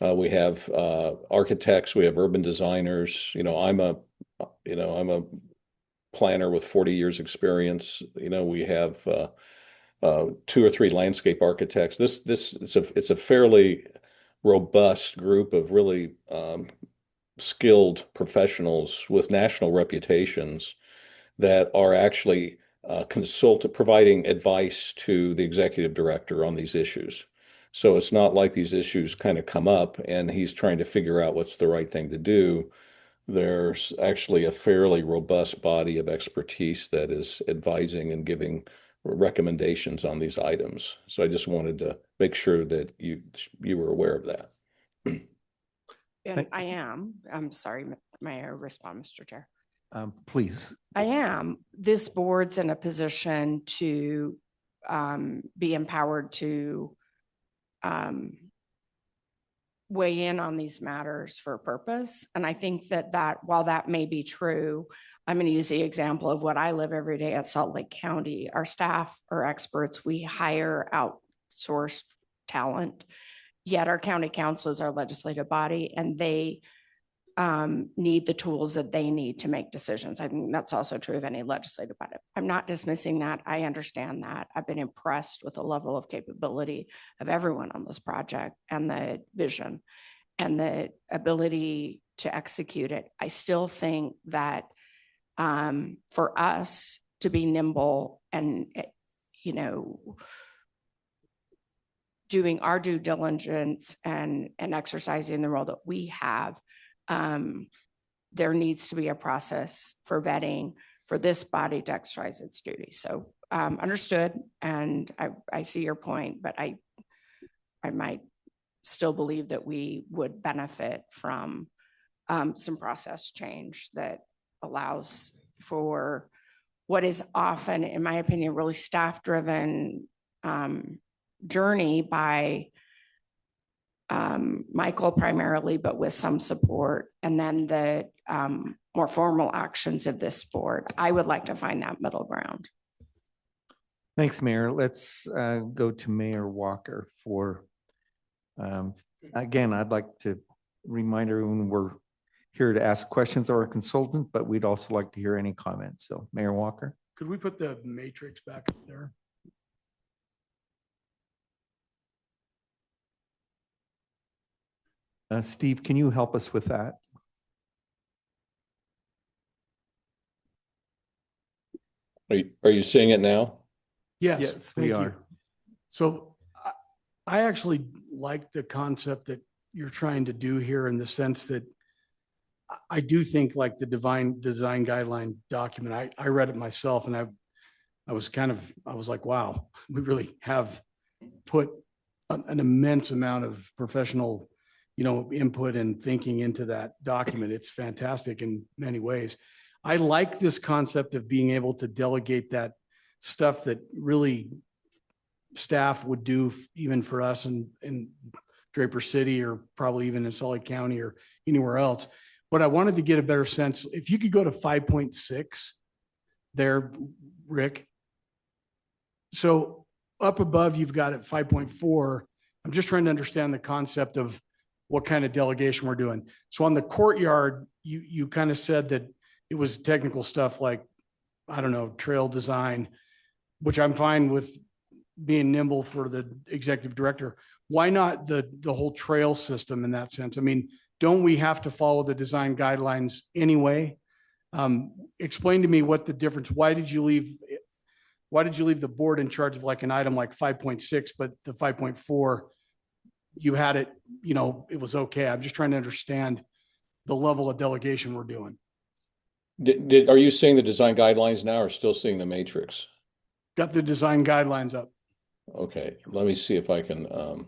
We have architects, we have urban designers. I'm a planner with 40 years experience. We have 2 or 3 landscape architects. It's a fairly robust group of really skilled professionals with national reputations that are actually providing advice to the executive director on these issues. So it's not like these issues kind of come up and he's trying to figure out what's the right thing to do. There's actually a fairly robust body of expertise that is advising and giving recommendations on these items. So I just wanted to make sure that you were aware of that. And I am. I'm sorry, may I respond, Mr. Chair? Please. I am. This board's in a position to be empowered to weigh in on these matters for a purpose. And I think that while that may be true, I'm going to use the example of what I live every day at Salt Lake County. Our staff are experts. We hire outsourced talent. Yet our county council is our legislative body, and they need the tools that they need to make decisions. I think that's also true of any legislative body. I'm not dismissing that. I understand that. I've been impressed with the level of capability of everyone on this project and the vision and the ability to execute it. I still think that for us to be nimble and, you know, doing our due diligence and exercising the role that we have, there needs to be a process for vetting for this body to exercise its duty. So understood, and I see your point, but I might still believe that we would benefit from some process change that allows for what is often, in my opinion, really staff-driven journey by Michael primarily, but with some support, and then the more formal actions of this board. I would like to find that middle ground. Thanks, Mayor. Let's go to Mayor Walker for, again, I'd like to remind everyone we're here to ask questions of our consultant, but we'd also like to hear any comments. So Mayor Walker. Could we put the matrix back up there? Steve, can you help us with that? Are you seeing it now? Yes, we thank are. you. So I actually like the concept that you're trying to do here, in the sense that I do think like the design guideline document, I read it myself, and I was like, wow, we really have put an immense amount of professional, you know, input and thinking into that document. It's fantastic in many ways. I like this concept of being able to delegate that stuff that really staff would do even for us in Draper City, or probably even in Salt Lake County or anywhere else. But I wanted to get a better sense. If you could go to 5.6 there, Rick. So up above, you've got it 5.4. I'm just trying to understand the concept of what kind of delegation we're doing. So on the courtyard, you kind of said that it was technical stuff like, I don't know, trail design, which I'm fine with being nimble for the executive director. Why not the whole trail system in that sense? I mean, don't we have to follow the design guidelines anyway? Explain to me what the difference, why did you leave the board in charge of like an item like 5.6, but the 5.4, you had it, you know, it was okay. I'm just trying to understand the level of delegation we're doing. Are you seeing the design guidelines now, or still seeing the matrix? Got the design guidelines up. Okay, let me see if I can,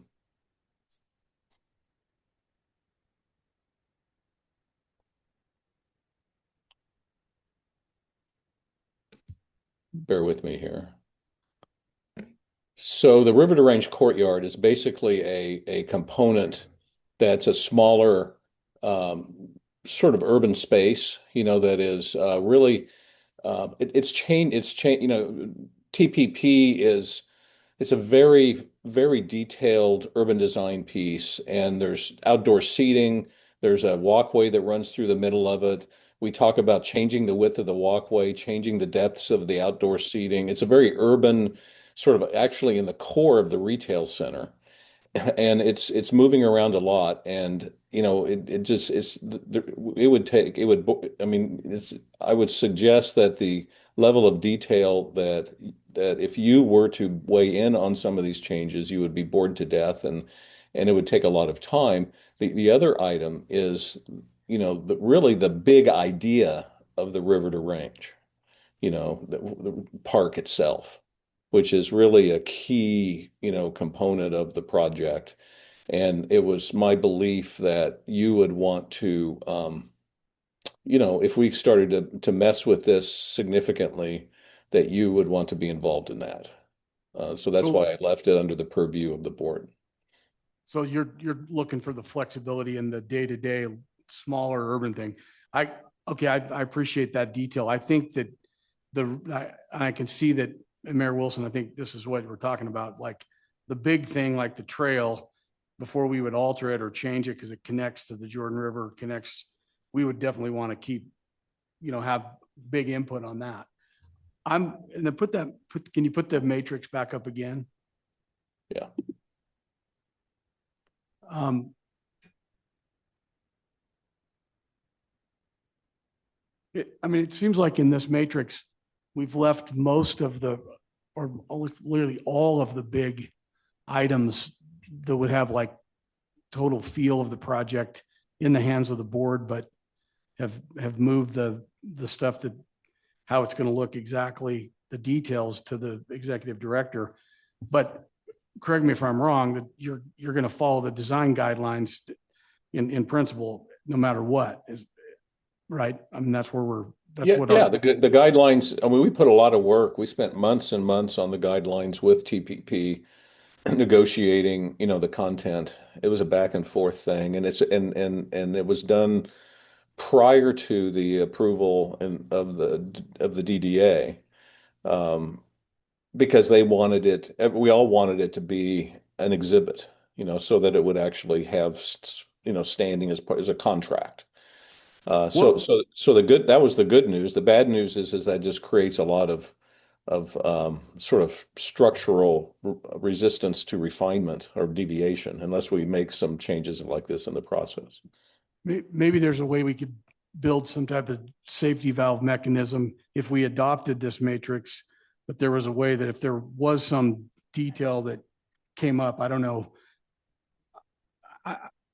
bear with me here. So the River to Range Courtyard is basically a component that's a smaller sort of urban space, you know, that is really it's changed. You know, TPP it's a very, very detailed urban design piece, and there's outdoor seating. There's a walkway that runs through the middle of it. We talk about changing the width of the walkway, changing the depths of the outdoor seating. It's a very urban, sort of actually in the core of the retail center. And it's moving around a lot, and you know I would suggest that the level of detail that if you were to weigh in on some of these changes, you would be bored to death, and it would take a lot of time. The other item is, you know, really the big idea of the River to Range, you know, the park itself, which is really a key, you know, component of the project. And it was my belief that you would want to, you know, if we started to mess with this significantly, that you would want to be involved in that. So that's why I left it under the purview of the board. So you're looking for the flexibility in the day-to-day smaller urban thing. I appreciate that detail. I think that I can see that, and Mayor Wilson, I think this is what we're talking about, like the big thing, like the trail, before we would alter it or change it because it connects to the Jordan River, connects we would definitely want to keep, have big input on that. And then can you put the matrix back up again? Yeah. It seems like in this matrix, we've left most of or literally all of the big items that would have like total feel of the project in the hands of the board, but have moved the stuff that, how it's going to look exactly, the details to the executive director. But correct me if I'm wrong, that you're going to follow the design guidelines in principle, no matter what, is right. I mean, that's where that's Yeah, what yeah, the guidelines, I mean, we put a lot of work. We spent months and months on the guidelines with TPP, negotiating, the content. It was a back and forth thing, and it was done prior to the approval of the DDA, because they wanted it. We all wanted it to be an exhibit, so that it would actually have standing as a contract. So that was the good news. The bad news is that just creates a lot of sort of structural resistance to refinement or deviation unless we make some changes like this in the process. Maybe there's a way we could build some type of safety valve mechanism if we adopted this matrix, but there was a way that if there was some detail that came up, I don't know.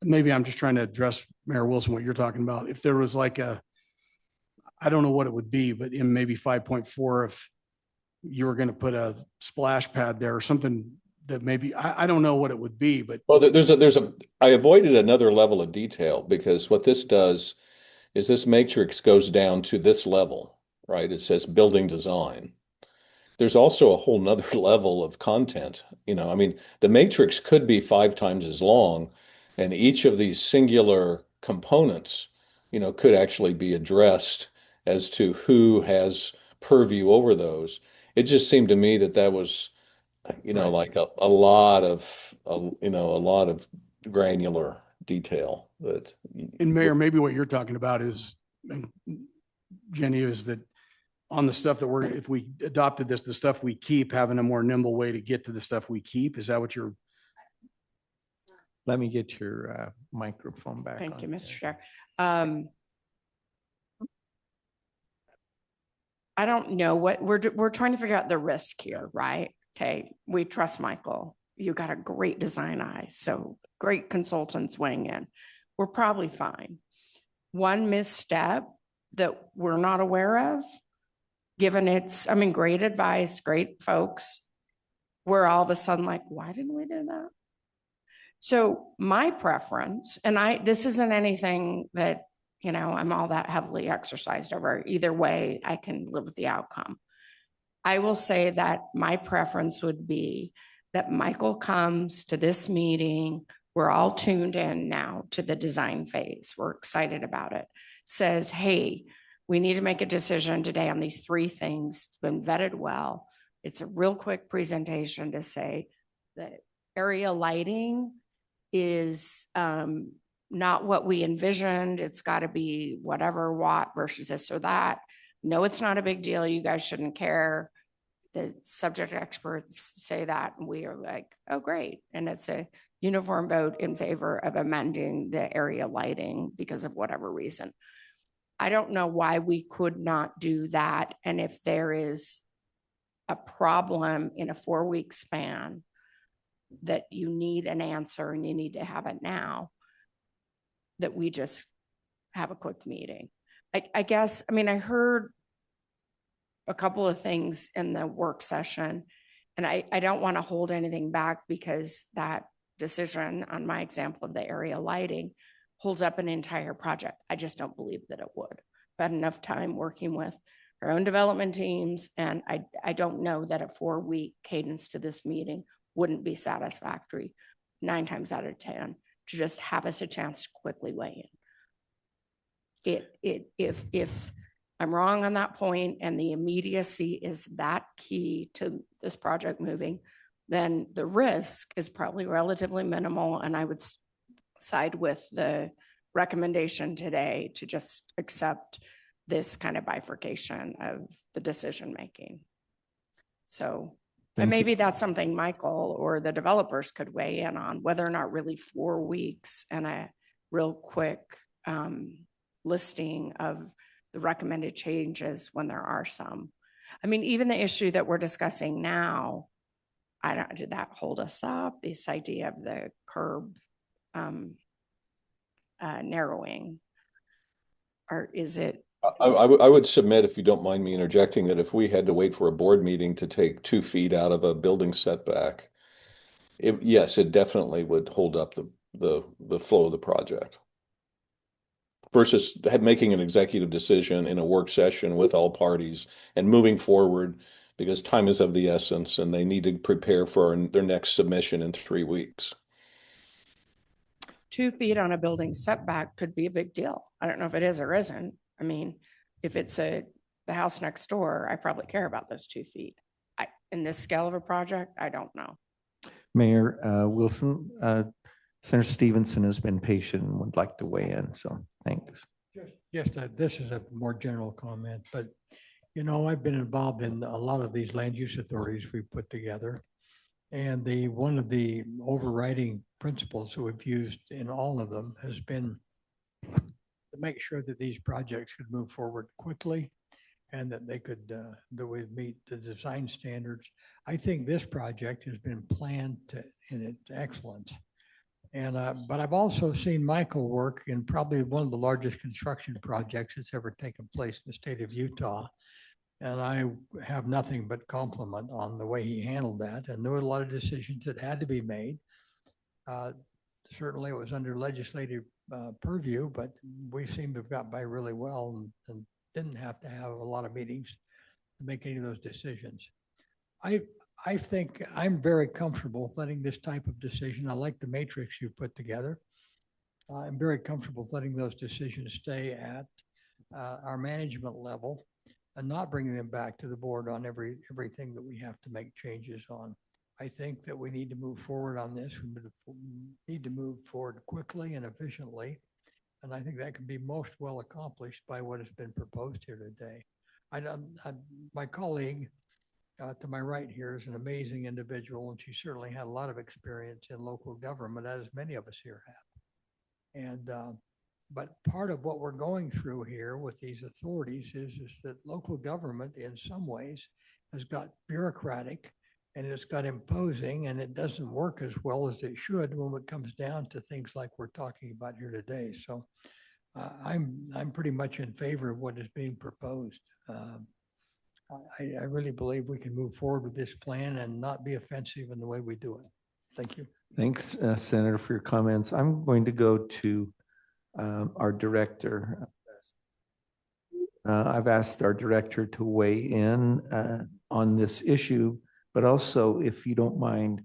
Maybe I'm just trying to address, Mayor Wilson, what you're talking about. If there was like I don't know what it would be, but in maybe 5.4, if you were going to put a splash pad there or something that maybe, I don't know what it would be, but. Well, I avoided another level of detail because what this does is this matrix goes down to this level, right? It says building design. There's also a whole nother level of content. I mean, the matrix could be 5 times as long, and each of these singular components, could actually be addressed as to who has purview over those. It just seemed to me that was, like a lot of granular detail that. And Mayor, maybe what you're talking about is, and Jenny, is that on the stuff that if we adopted this, the stuff we keep, having a more nimble way to get to the stuff we keep. Is that what you're? Let me get your microphone back. Thank you, on. Mr. Chair. I don't know what we're trying to figure out the risk here, right? Okay, we trust Michael. You got a great design eye, so great consultants weighing in. We're probably fine. One misstep that we're not aware of, given great advice, great folks, we're all of a sudden like, why didn't we do that? So my preference, and this isn't anything that, I'm all that heavily exercised over. Either way, I can live with the outcome. I will say that my preference would be that Michael comes to this meeting. We're all tuned in now to the design phase. We're excited about it. Says, hey, we need to make a decision today on these 3 things. It's been vetted well. It's a real quick presentation to say that area lighting is not what we envisioned. It's got to be whatever watt versus this or that. No, it's not a big deal. You guys shouldn't care. The subject experts say that, and we are like, oh, great. And it's a uniform vote in favor of amending the area lighting because of whatever reason. I don't know why we could not do that. And if there is a problem in a 4-week span that you need an answer and you need to have it now, that we just have a quick meeting. I guess, I heard a couple of things in the work session, and I don't want to hold anything back because that decision on my example of the area lighting holds up an entire project. I just don't believe that it would. I've had enough time working with our own development teams, and I don't know that a 4-week cadence to this meeting wouldn't be satisfactory 9 times out of 10 to just have us a chance to quickly weigh in. If I'm wrong on that point and the immediacy is that key to this project moving, then the risk is probably relatively minimal, and I would side with the recommendation today to just accept this kind of bifurcation of the decision-making. So, Thank and you. maybe that's something Michael or the developers could weigh in on, whether or not really 4 weeks and a real quick listing of the recommended changes when there are some. I mean, even the issue that we're discussing now, did that hold us up? This idea of the curb narrowing, or is it? I would submit, if you don't mind me interjecting, that if we had to wait for a board meeting to take 2 feet out of a building setback, yes, it definitely would hold up the flow of the project. Versus making an executive decision in a work session with all parties and moving forward, because time is of the essence and they need to prepare for their next submission in 3 weeks. 2 feet on a building setback could be a big deal. I don't know if it is or isn't. I mean, if it's the house next door, I probably care about those 2 feet. In this scale of a project, I don't know. Mayor Wilson, Senator Stevenson has been patient and would like to weigh in, so thanks. This is a more general comment, but you know, I've been involved in a lot of these land use authorities we put together. And one of the overriding principles that we've used in all of them has been to make sure that these projects could move forward quickly and that they could, that would meet the design standards. I think this project has been planned in its excellence. And, but I've also seen Michael work in probably one of the largest construction projects that's ever taken place in the state of Utah. And I have nothing but compliment on the way he handled that. And there were a lot of decisions that had to be made. Certainly it was under legislative purview, but we seem to have got by really well and didn't have to have a lot of meetings to make any of those decisions. I think I'm very comfortable letting this type of decision. I like the matrix you put together. I'm very comfortable letting those decisions stay at our management level and not bringing them back to the board on everything that we have to make changes on. I think that we need to move forward on this. We need to move forward quickly and efficiently. And I think that can be most well accomplished by what has been proposed here today. My colleague to my right here is an amazing individual, and she certainly had a lot of experience in local government, as many of us here have. And but part of what we're going through here with these authorities is that local government in some ways has got bureaucratic and it's got imposing, and it doesn't work as well as it should when it comes down to things like we're talking about here today. So I'm pretty much in favor of what is being proposed. I really believe we can move forward with this plan and not be offensive in the way we do it. Thank you. Thanks, Senator, for your comments. I'm going to go to our director. I've asked our director to weigh in on this issue, but also, if you don't mind,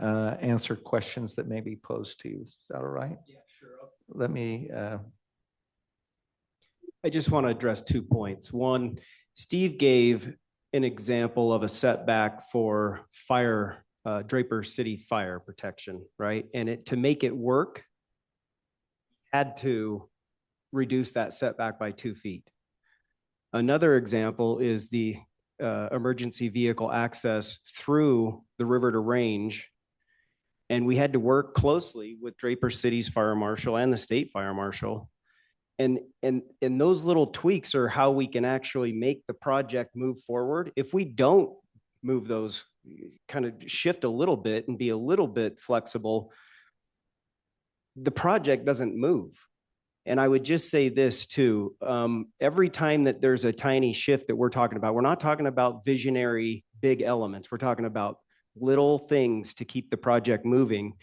answer questions that may be posed to you. Is that all right? Yeah, sure. Let me. I just want to address 2 points. One, Steve gave an example of a setback for fire, Draper City fire protection, right? And to make it work, had to reduce that setback by 2 feet. Another example is the emergency vehicle access through the river to range. And we had to work closely with Draper City's fire marshal and the state fire marshal. And those little tweaks are how we can actually make the project move forward. If we don't move those, kind of shift a little bit and be a little bit flexible, the project doesn't move. And I would just say this too, every time that there's a tiny shift that we're talking about, we're not talking about visionary big elements. We're talking about little things to keep the project moving.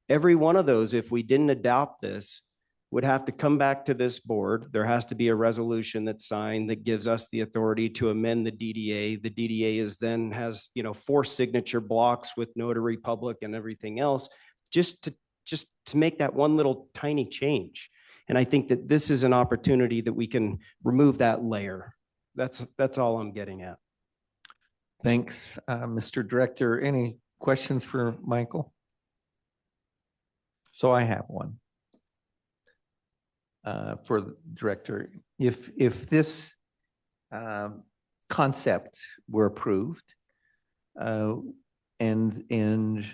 Every one of those, if we didn't adopt this, would have to come back to this board. There has to be a resolution that's signed that gives us the authority to amend the DDA. The DDA has 4 signature blocks with notary public and everything else, just to make that one little tiny change. And I think that this is an opportunity that we can remove that layer. That's all I'm getting at. Thanks, Mr. Director. Any questions for Michael? So I have one. for the director. If this concept were approved, and in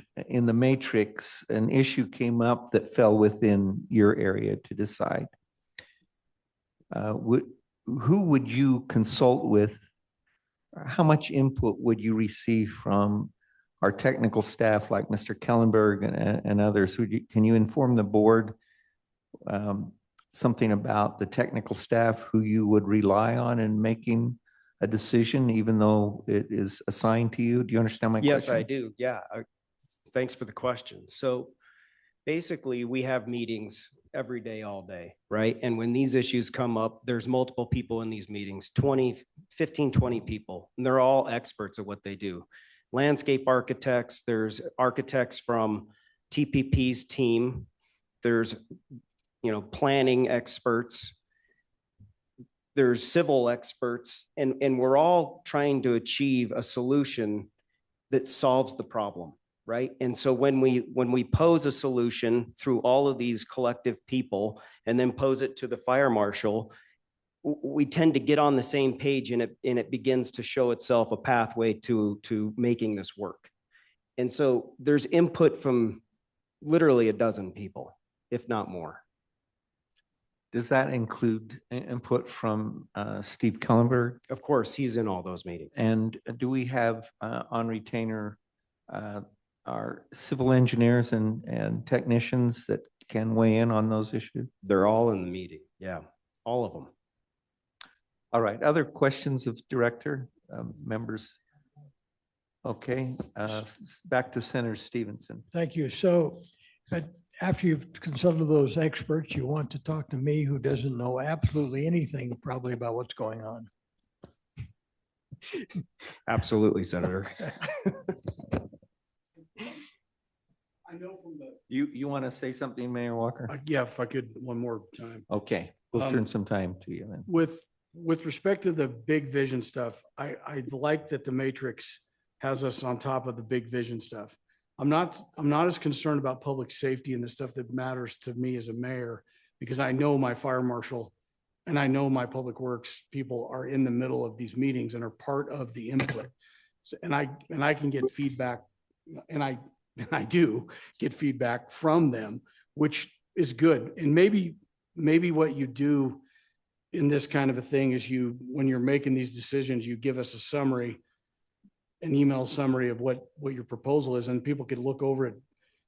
the matrix, an issue came up that fell within your area to decide, who would you consult with? How much input would you receive from our technical staff like Mr. Kellenberg and others? Can you inform the board something about the technical staff who you would rely on in making a decision, even though it is assigned to you? Do you understand my question? Yes, I do. Yeah. Thanks for the question. So basically, we have meetings every day, all day, right? And when these issues come up, there's multiple people in these meetings, 15, 20 people, and they're all experts at what they do. Landscape architects, there's architects from TPP's team, there's, planning experts, there's civil experts, and we're all trying to achieve a solution that solves the problem, right? And so when we pose a solution through all of these collective people and then pose it to the fire marshal, we tend to get on the same page, and it begins to show itself a pathway to making this work. And so there's input from literally a dozen people, if not more. Does that include input from Steve Kellenberg? Of course, he's in all those meetings. And do we have on retainer our civil engineers and technicians that can weigh in on those issues? They're all in the meeting. Yeah, all of them. All right, other questions of director, members? Okay, back to Senator Stevenson. Thank you. So, but after you've consulted those experts, you want to talk to me, who doesn't know absolutely anything probably about what's going on. Absolutely, Senator. I know from the, You want to say something, Mayor Walker? yeah, if I could, one more time. Okay, we'll turn some time to you then. With respect to the big vision stuff, I like that the matrix has us on top of the big vision stuff. I'm not as concerned about public safety and the stuff that matters to me as a mayor, because I know my fire marshal and I know my public works people are in the middle of these meetings and are part of the input. So, and I can get feedback, and I do get feedback from them, which is good. And maybe what you do in this kind of a thing is when you're making these decisions, you give us a summary, an email summary of what your proposal is, and people could look over it.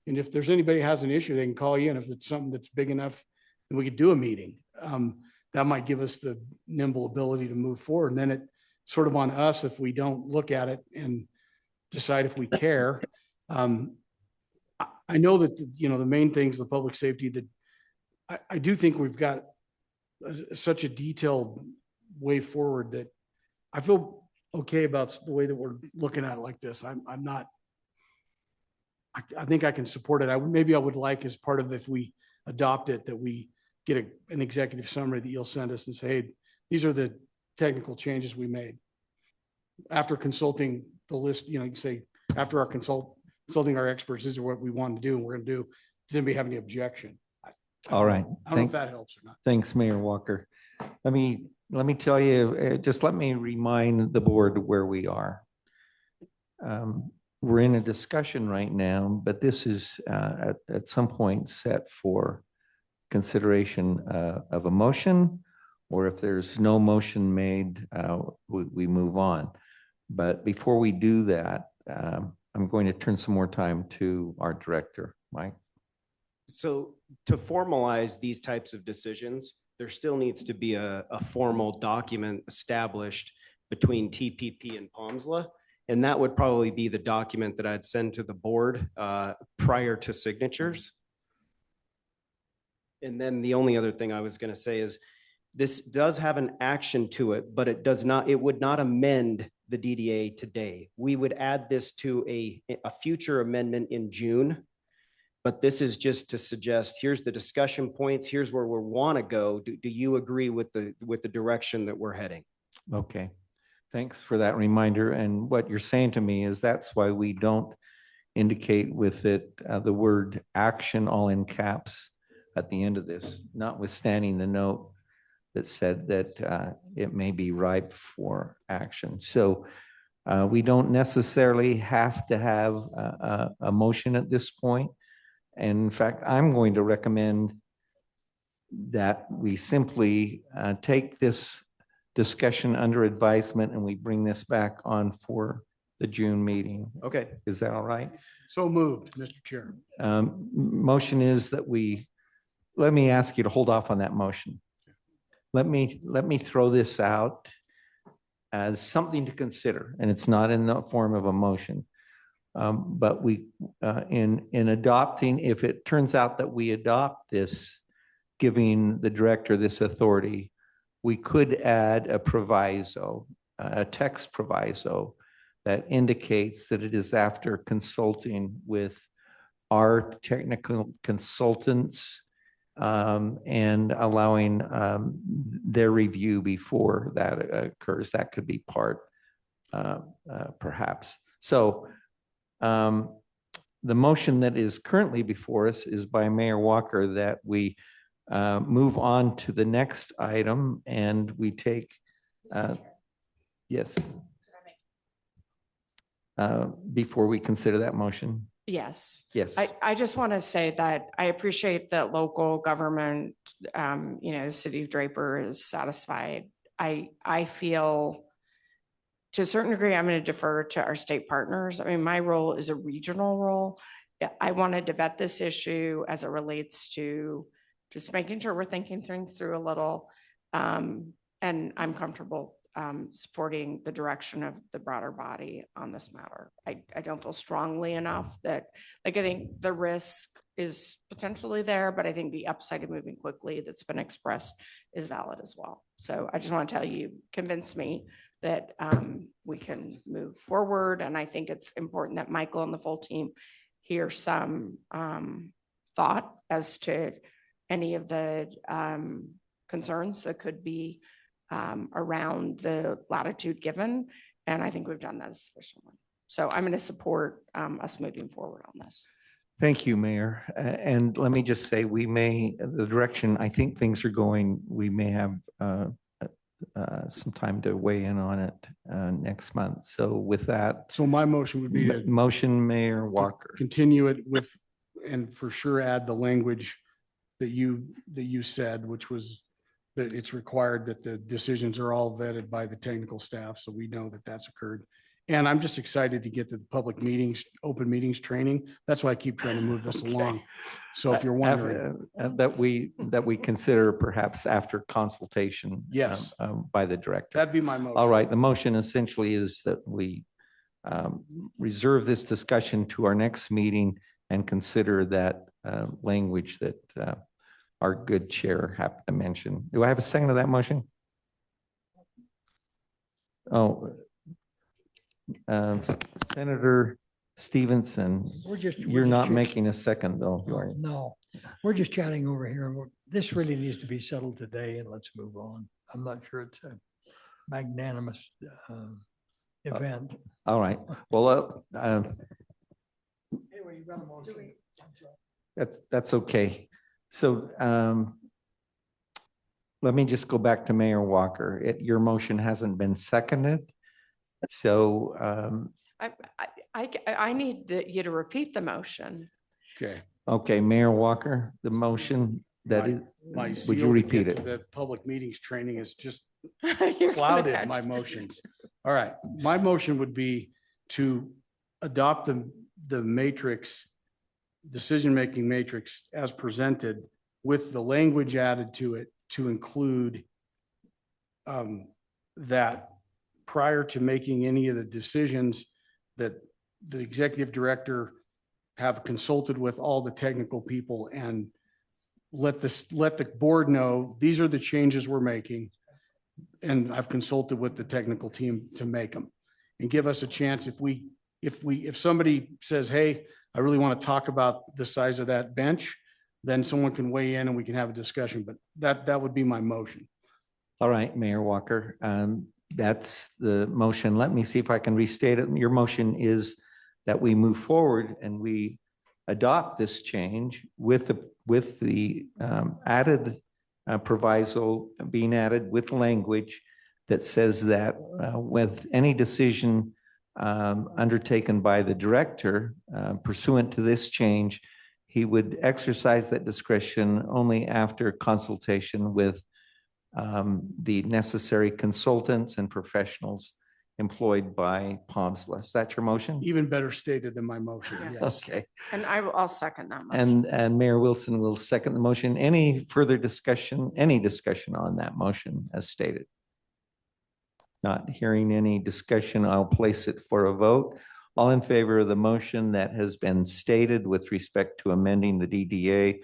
And if there's anybody has an issue, they can call you. And if it's something that's big enough, then we could do a meeting. That might give us the nimble ability to move forward. And then it's sort of on us if we don't look at it and decide if we care. I know that, the main things, the public safety, that I do think we've got such a detailed way forward that I feel okay about the way that we're looking at it like this. I'm not, I think I can support it. Maybe I would like, as part of, if we adopt it, that we get an executive summary that you'll send us and say, hey, these are the technical changes we made. After consulting the list, you can say, after our consulting our experts, this is what we want to do and we're going to do. Does anybody have any objection? All right. I don't know if that helps or not. Thanks, Mayor Walker. Let me tell you, just let me remind the board where we are. We're in a discussion right now, but this is at some point set for consideration of a motion, or if there's no motion made, we move on. But before we do that, I'm going to turn some more time to our director, Mike. So to formalize these types of decisions, there still needs to be a formal document established between TPP and POMSLA. And that would probably be the document that I'd send to the board prior to signatures. And then the only other thing I was going to say is this does have an action to it, but it would not amend the DDA today. We would add this to a future amendment in June. But this is just to suggest, here's the discussion points, here's where we want to go. Do you agree with the direction that we're heading? Okay, thanks for that reminder. And what you're saying to me is that's why we don't indicate with it the word action all in caps at the end of this, notwithstanding the note that said that it may be ripe for action. So we don't necessarily have to have a motion at this point. And in fact, I'm going to recommend that we simply take this discussion under advisement and we bring this back on for the June meeting. Okay. Is that all right? So moved, Mr. Chair. Motion is that let me ask you to hold off on that motion. Let me throw this out as something to consider, and it's not in the form of a motion. But in adopting, if it turns out that we adopt this, giving the director this authority, we could add a proviso, a text proviso that indicates that it is after consulting with our technical consultants and allowing their review before that occurs. That could be part, perhaps. So the motion that is currently before us is by Mayor Walker that we move on to the next item and we take, yes. Before we consider that motion? Yes. Yes. I just want to say that I appreciate that local government, the city of Draper is satisfied. I feel to a certain degree, I'm going to defer to our state partners. I mean, my role is a regional role. I wanted to vet this issue as it relates to just making sure we're thinking things through a little. And I'm comfortable supporting the direction of the broader body on this matter. I don't feel strongly enough that, I think the risk is potentially there, but I think the upside of moving quickly that's been expressed is valid as well. So I just want to tell you, convince me that we can move forward. And I think it's important that Michael and the full team hear some thought as to any of the concerns that could be around the latitude given. And I think we've done that sufficiently. So I'm going to support us moving forward on this. Thank you, Mayor. And let me just say, the direction I think things are going, we may have some time to weigh in on it next month. So with that. So my motion would be to Motion, Mayor Walker. continue it with, and for sure add the language that you said, which was that it's required that the decisions are all vetted by the technical staff. So we know that that's occurred. And I'm just excited to get to the public meetings, open meetings training. That's why I keep trying to move this along. So if you're wondering. That we consider perhaps after consultation. Yes. By the director. That'd be my motion. All right, the motion essentially is that we reserve this discussion to our next meeting and consider that language that our good chair happened to mention. Do I have a second to that motion? Oh, Senator Stevenson, We're you're just not chatting. making a second though, are you? No, we're just chatting over here. This really needs to be settled today and let's move on. I'm not sure it's a magnanimous event. All right, well, Anyway, you got a motion. that's okay. So let me just go back to Mayor Walker. Your motion hasn't been seconded. So, I need you to repeat the motion. Okay. okay, Mayor Walker, the motion that is, My would zeal you to repeat get to it? the public meetings training is just You're gonna clouded have my to- motions. All right, my motion would be to adopt the matrix, decision-making matrix as presented with the language added to it to include that prior to making any of the decisions that the executive director have consulted with all the technical people and let the board know, these are the changes we're making. And I've consulted with the technical team to make them and give us a chance if somebody says, hey, I really want to talk about the size of that bench, then someone can weigh in and we can have a discussion, but that would be my motion. All right, Mayor Walker, that's the motion. Let me see if I can restate it. Your motion is that we move forward and we adopt this change with the added proviso being added with language that says that with any decision undertaken by the director pursuant to this change, he would exercise that discretion only after consultation with the necessary consultants and professionals employed by POMSLA. Is that your motion? Even better stated than my motion, Yeah. yes. Okay. And I'll second that motion. And Mayor Wilson will second the motion. Any further discussion, any discussion on that motion as stated? Not hearing any discussion, I'll place it for a vote. All in favor of the motion that has been stated with respect to amending the DDA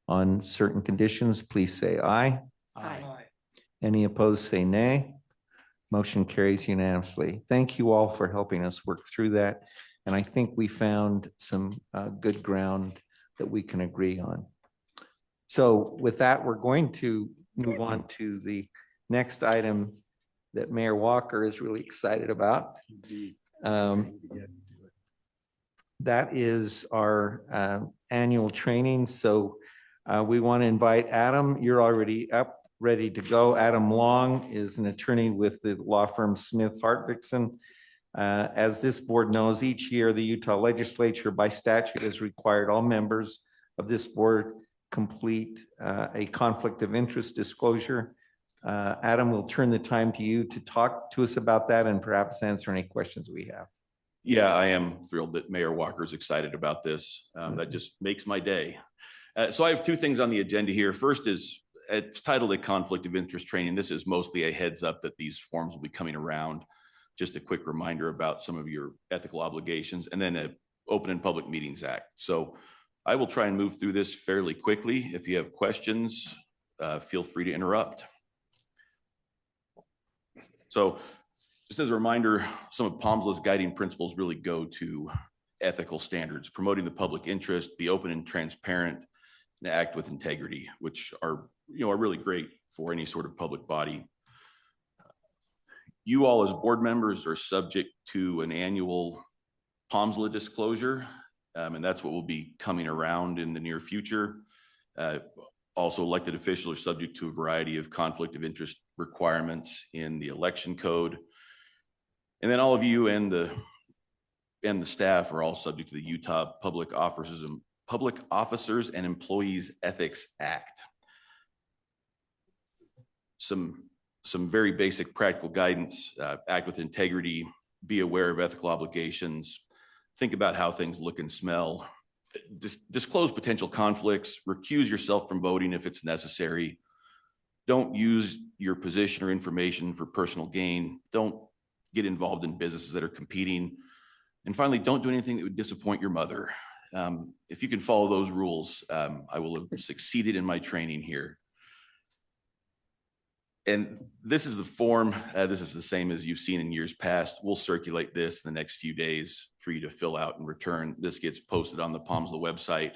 on certain conditions, please say aye. Aye. Any opposed, say nay. Motion carries unanimously. Thank you all for helping us work through that. And I think we found some good ground that we can agree on. So with that, we're going to move on to the next item that Mayor Walker is really excited about. That is our annual training. So we want to invite Adam. You're already up, ready to go. Adam Long is an attorney with the law firm Smith Hartvigsen. As this board knows, each year the Utah legislature by statute has required all members of this board complete a conflict of interest disclosure. Adam, we'll turn the time to you to talk to us about that and perhaps answer any questions we have. Yeah, I am thrilled that Mayor Walker is excited about this. That just makes my day. So I have two things on the agenda here. First is, it's titled a conflict of interest training. This is mostly a heads up that these forms will be coming around. Just a quick reminder about some of your ethical obligations, and then an Open and Public Meetings Act. So I will try and move through this fairly quickly. If you have questions, feel free to interrupt. So just as a reminder, some of POMSLA's guiding principles really go to ethical standards, promoting the public interest, be open and transparent, and act with integrity, which are really great for any sort of public body. You all as board members are subject to an annual POMSLA disclosure, and that's what will be coming around in the near future. Also, elected officials are subject to a variety of conflict of interest requirements in the election code. And then all of you and the staff are all subject to the Utah Public Officers and Employees Ethics Act. Some very basic practical guidance: act with integrity, be aware of ethical obligations, think about how things look and smell, disclose potential conflicts, recuse yourself from voting if it's necessary, don't use your position or information for personal gain, don't get involved in businesses that are competing, and finally, don't do anything that would disappoint your mother. If you can follow those rules, I will have succeeded in my training here. And this is the form. This is the same as you've seen in years past. We'll circulate this in the next few days for you to fill out and return. This gets posted on the POMSLA website.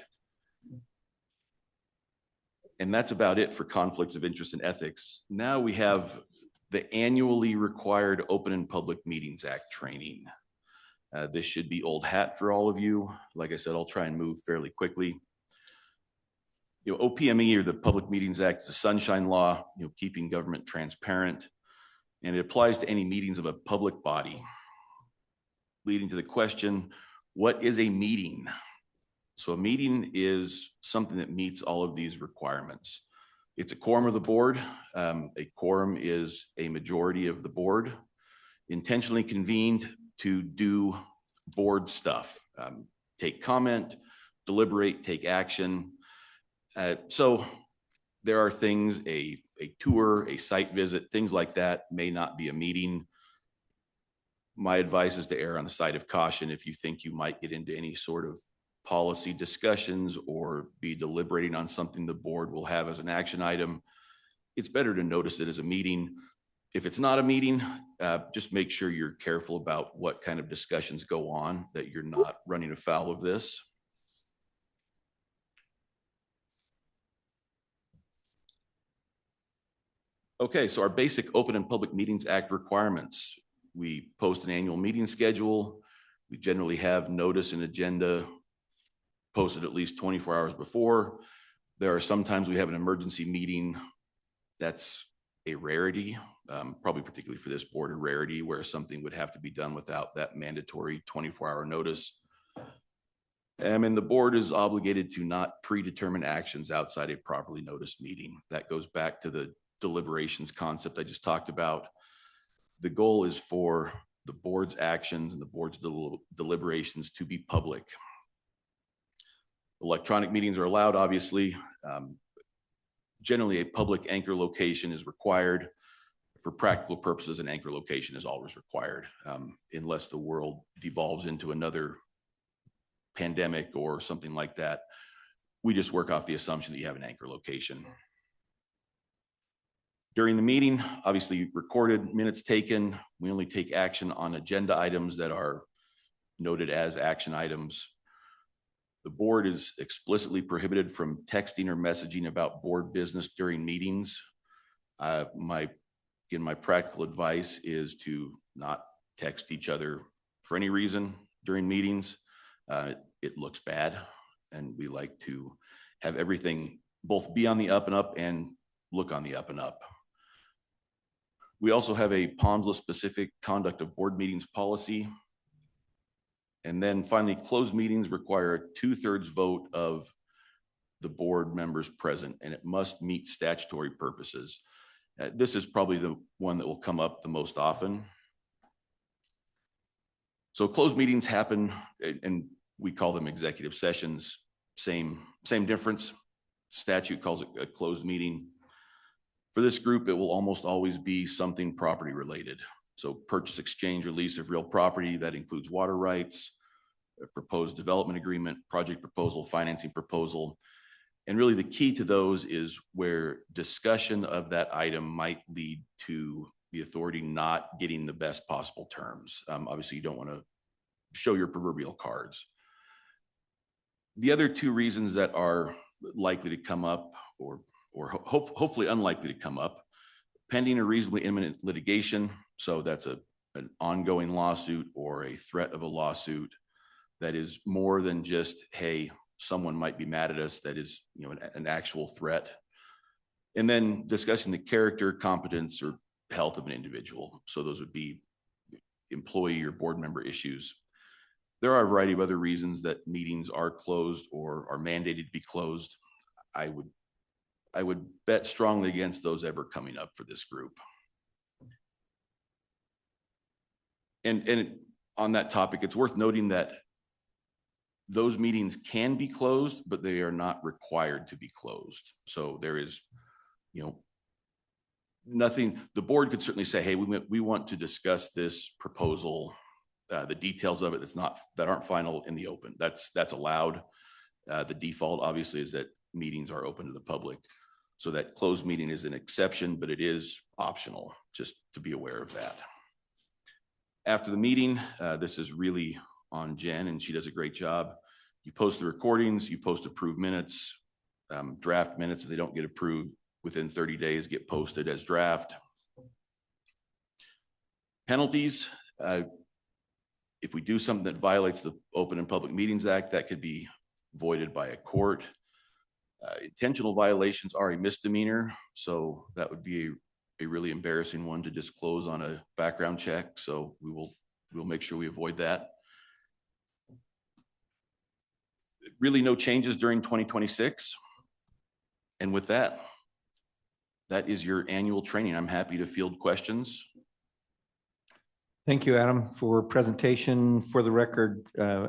And that's about it for conflicts of interest and ethics. Now we have the annually required Open and Public Meetings Act training. This should be old hat for all of you. Like I said, I'll try and move fairly quickly. OPME, or the Public Meetings Act, is a sunshine law, keeping government transparent, and it applies to any meetings of a public body, leading to the question, what is a meeting? So a meeting is something that meets all of these requirements. It's a quorum of the board. A quorum is a majority of the board intentionally convened to do board stuff, take comment, deliberate, take action. So there are things, a tour, a site visit, things like that may not be a meeting. My advice is to err on the side of caution if you think you might get into any sort of policy discussions or be deliberating on something the board will have as an action item. It's better to notice it as a meeting. If it's not a meeting, just make sure you're careful about what kind of discussions go on, that you're not running afoul of this. Okay, so our basic Open and Public Meetings Act requirements. We post an annual meeting schedule. We generally have notice and agenda posted at least 24 hours before. There are sometimes we have an emergency meeting. That's a rarity, probably particularly for this board, a rarity where something would have to be done without that mandatory 24-hour notice. And the board is obligated to not predetermine actions outside a properly noticed meeting. That goes back to the deliberations concept I just talked about. The goal is for the board's actions and the board's deliberations to be public. Electronic meetings are allowed, obviously. Generally, a public anchor location is required. For practical purposes, an anchor location is always required, unless the world devolves into another pandemic or something like that. We just work off the assumption that you have an anchor location. During the meeting, obviously recorded, minutes taken. We only take action on agenda items that are noted as action items. The board is explicitly prohibited from texting or messaging about board business during meetings. My practical advice is to not text each other for any reason during meetings. It looks bad, and we like to have everything both be on the up and up and look on the up and up. We also have a POMSLA specific conduct of board meetings policy. And then finally, closed meetings require a 2/3 vote of the board members present, and it must meet statutory purposes. This is probably the one that will come up the most often. So closed meetings happen, and we call them executive sessions. Same difference. Statute calls it a closed meeting. For this group, it will almost always be something property related. So purchase, exchange, or lease of real property. That includes water rights, a proposed development agreement, project proposal, financing proposal. And really the key to those is where discussion of that item might lead to the authority not getting the best possible terms. Obviously, you don't want to show your proverbial cards. The other two reasons that are likely to come up or hopefully unlikely to come up, pending or reasonably imminent litigation. So that's an ongoing lawsuit or a threat of a lawsuit that is more than just, hey, someone might be mad at us. That is, an actual threat. And then discussing the character, competence, or health of an individual. So those would be employee or board member issues. There are a variety of other reasons that meetings are closed or are mandated to be closed. I would bet strongly against those ever coming up for this group. And on that topic, it's worth noting that those meetings can be closed, but they are not required to be closed. So there is, nothing. The board could certainly say, hey, we want to discuss this proposal, the details of it that aren't final in the open. That's allowed. The default obviously is that meetings are open to the public. So that closed meeting is an exception, but it is optional, just to be aware of that. After the meeting, this is really on Jen, and she does a great job. You post the recordings, you post approved minutes, draft minutes. If they don't get approved within 30 days, get posted as draft. Penalties, if we do something that violates the Open and Public Meetings Act, that could be voided by a court. Intentional violations are a misdemeanor, so that would be a really embarrassing one to disclose on a background check. So we'll make sure we avoid that. Really no changes during 2026. And with that is your annual training. I'm happy to field questions. Thank you, Adam, for presentation. For the record,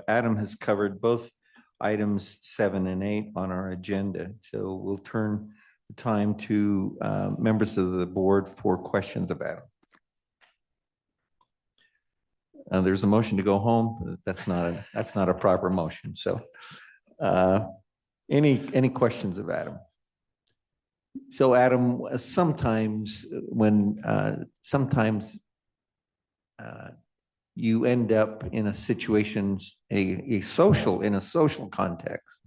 Adam has covered both items 7 and 8 on our agenda. So we'll turn the time to members of the board for questions of Adam. There's a motion to go home. That's not a proper motion. So any questions of Adam? So Adam, sometimes you end up in a situation, in a social context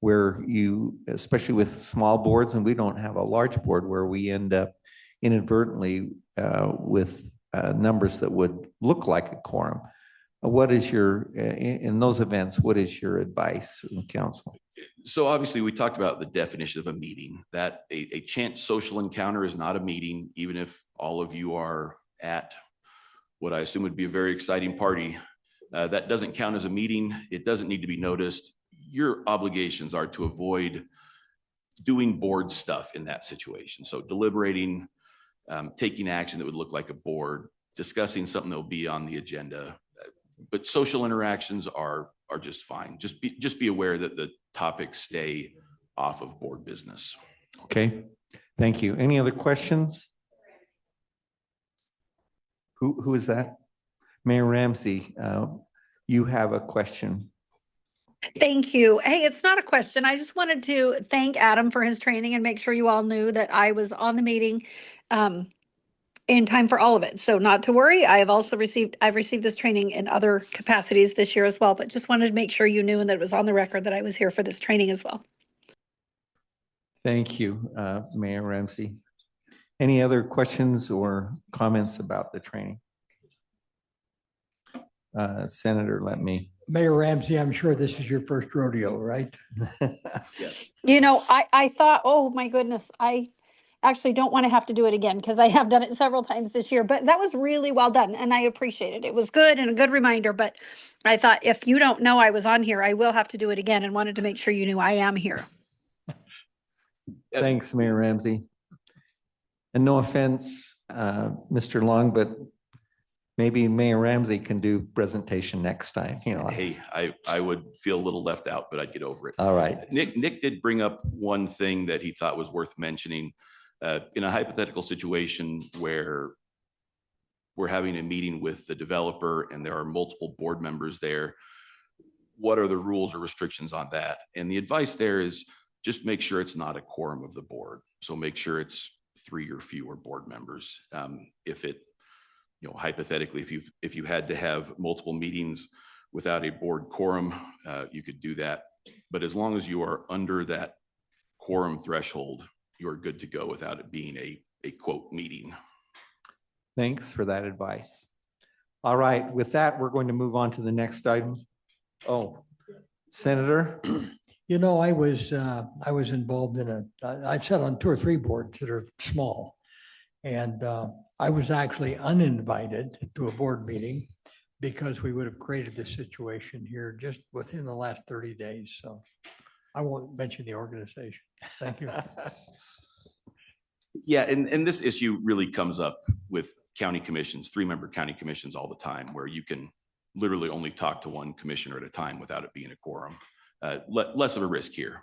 where you, especially with small boards, and we don't have a large board, where we end up inadvertently with numbers that would look like a quorum. What is your, in those events, what is your advice in council? So obviously, we talked about the definition of a meeting, that a chance social encounter is not a meeting, even if all of you are at what I assume would be a very exciting party. That doesn't count as a meeting. It doesn't need to be noticed. Your obligations are to avoid doing board stuff in that situation. So deliberating, taking action that would look like a board, discussing something that will be on the agenda. But social interactions are just fine. Just be aware that the topics stay off of board business. Okay, thank you. Any other questions? Who is that? Mayor Ramsey, you have a question. Thank you. Hey, it's not a question. I just wanted to thank Adam for his training and make sure you all knew that I was on the meeting in time for all of it. So not to worry. I've received this training in other capacities this year as well, but just wanted to make sure you knew and that it was on the record that I was here for this training as well. Thank you, Mayor Ramsey. Any other questions or comments about the training? Senator, let me. Mayor Ramsey, I'm sure this is your first rodeo, right? Yes. You know, I thought, oh my goodness, I actually don't want to have to do it again because I have done it several times this year, but that was really well done and I appreciate it. It was good and a good reminder, but I thought if you don't know I was on here, I will have to do it again and wanted to make sure you knew I am here. Thanks, Mayor Ramsey. And no offense, Mr. Long, but maybe Mayor Ramsey can do presentation next time, you know. Hey, I would feel a little left out, but I'd get over it. All right. Nick did bring up one thing that he thought was worth mentioning. In a hypothetical situation where we're having a meeting with the developer and there are multiple board members there, what are the rules or restrictions on that? And the advice there is just make sure it's not a quorum of the board. So make sure it's 3 or fewer board members. If it, you know, hypothetically, if you had to have multiple meetings without a board quorum, you could do that. But as long as you are under that quorum threshold, you're good to go without it being a quote meeting. Thanks for that advice. All right, with that, we're going to move on to the next item. Oh, Senator. You know, I was involved in I've sat on 2 or 3 boards that are small. And I was actually uninvited to a board meeting because we would have created this situation here just within the last 30 days. So I won't mention the organization. Thank you. Yeah, and this issue really comes up with county commissions, 3-member county commissions all the time, where you can literally only talk to one commissioner at a time without it being a quorum. Less of a risk here.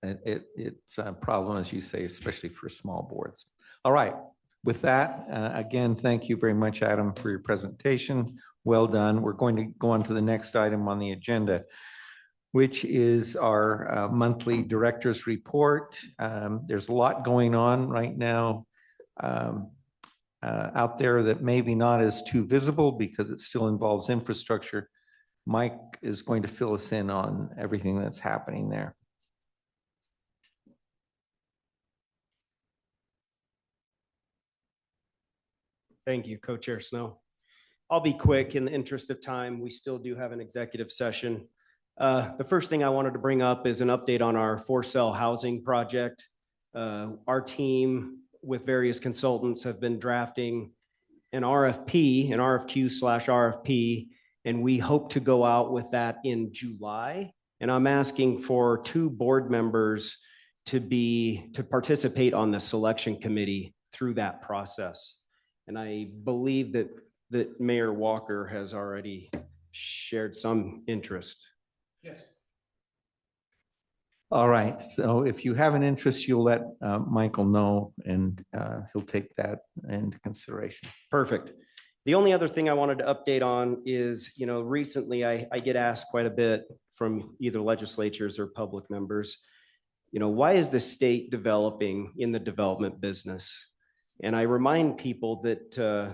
It's a problem, as you say, especially for small boards. All right, with that, again, thank you very much, Adam, for your presentation. Well done. We're going to go on to the next item on the agenda, which is our monthly director's report. There's a lot going on right now out there that maybe not as too visible because it still involves infrastructure. Mike is going to fill us in on everything that's happening there. Thank you, Co-Chair Snow. I'll be quick in the interest of time. We still do have an executive session. The first thing I wanted to bring up is an update on our for-sale housing project. Our team with various consultants have been drafting an RFQ/RFP, and we hope to go out with that in July. And I'm asking for 2 board members to participate on the selection committee through that process. And I believe that Mayor Walker has already shared some interest. Yes. All right, so if you have an interest, you'll let Michael know and he'll take that into consideration. Perfect. The only other thing I wanted to update on is, you know, recently I get asked quite a bit from either legislatures or public members, you know, why is the state developing in the development business? And I remind people that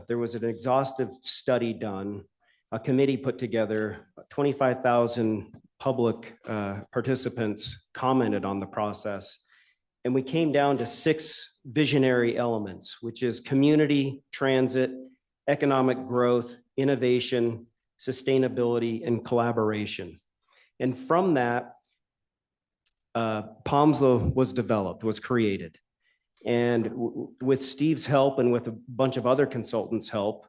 there was an exhaustive study done, a committee put together, 25,000 public participants commented on the process. And we came down to 6 visionary elements, which is community, transit, economic growth, innovation, sustainability, and collaboration. And from that, POMSLA was developed, was created. And with Steve's help and with a bunch of other consultants' help,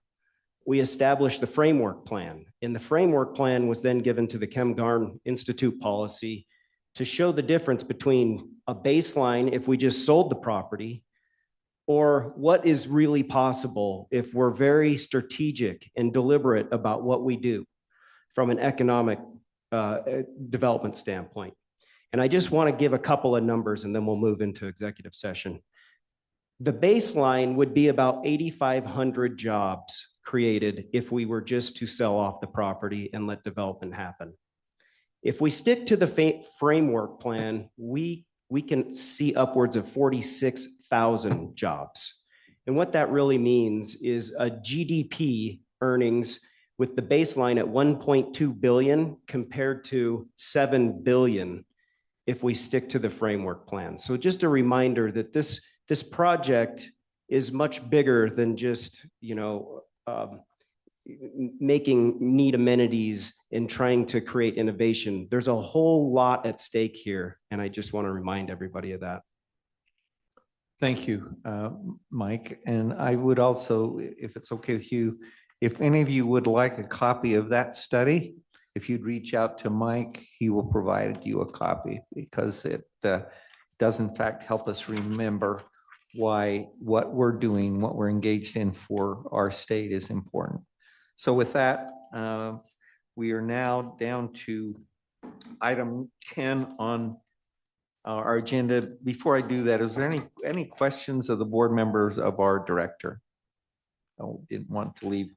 we established the framework plan. And the framework plan was then given to the ChemGarn Institute policy to show the difference between a baseline if we just sold the property, or what is really possible if we're very strategic and deliberate about what we do from an economic development standpoint. And I just want to give a couple of numbers and then we'll move into executive session. The baseline would be about 8,500 jobs created if we were just to sell off the property and let development happen. If we stick to the framework plan, we can see upwards of 46,000 jobs. And what that really means is a GDP earnings with the baseline at 1.2 billion compared to 7 billion if we stick to the framework plan. So just a reminder that this project is much bigger than just, making neat amenities and trying to create innovation. There's a whole lot at stake here, and I just want to remind everybody of that. Thank you, Mike. And I would also, if it's okay with you, if any of you would like a copy of that study, if you'd reach out to Mike, he will provide you a copy, because it does in fact help us remember why what we're doing, what we're engaged in for our state is important. So with that, we are now down to item 10 on our agenda. Before I do that, is there any questions of the board members of our director? I didn't want to leave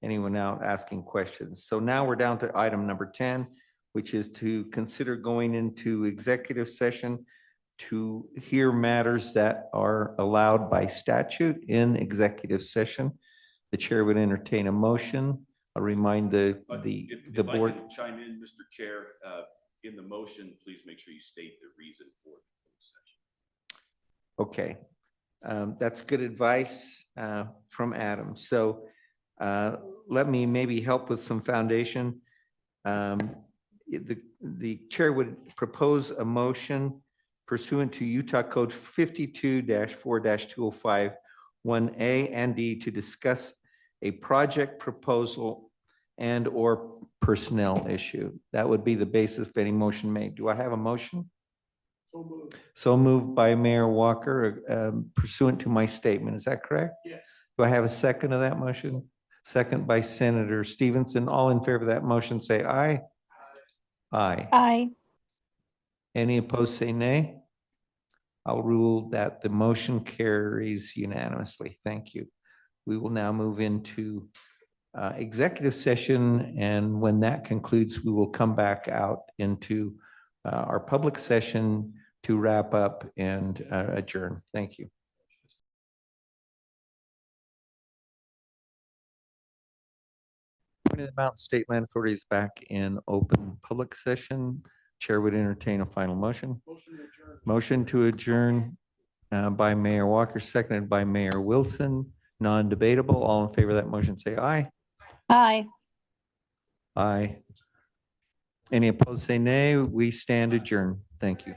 anyone out asking questions. So now we're down to item number 10, which is to consider going into executive session to hear matters that are allowed by statute in executive session. The chair would entertain a motion. I'll remind the board. I can chime in, Mr. Chair, in the motion, please make sure you state the reason for the closed session. Okay, that's good advice from Adam. So let me maybe help with some foundation. The chair would propose a motion pursuant to Utah Code 52-4-205 1A and D to discuss a project proposal and or personnel issue. That would be the basis of any motion made. Do I have a motion? So moved by Mayor Walker pursuant to my statement. Is that correct? Yes. Do I have a second of that motion? Second by Senator Stevenson. All in favor of that motion, say aye. Aye. Aye. Any opposed, say nay. I'll rule that the motion carries unanimously. Thank you. We will now move into executive session, and when that concludes, we will come back out into our public session to wrap up and adjourn. Thank you. The Mountain State Land Authority is back in open public session. Chair would entertain a final motion. Motion to adjourn by Mayor Walker, seconded by Mayor Wilson. Non-debatable. All in favor of that motion, say aye. Aye. Aye. Any opposed, say nay. We stand adjourned. Thank you.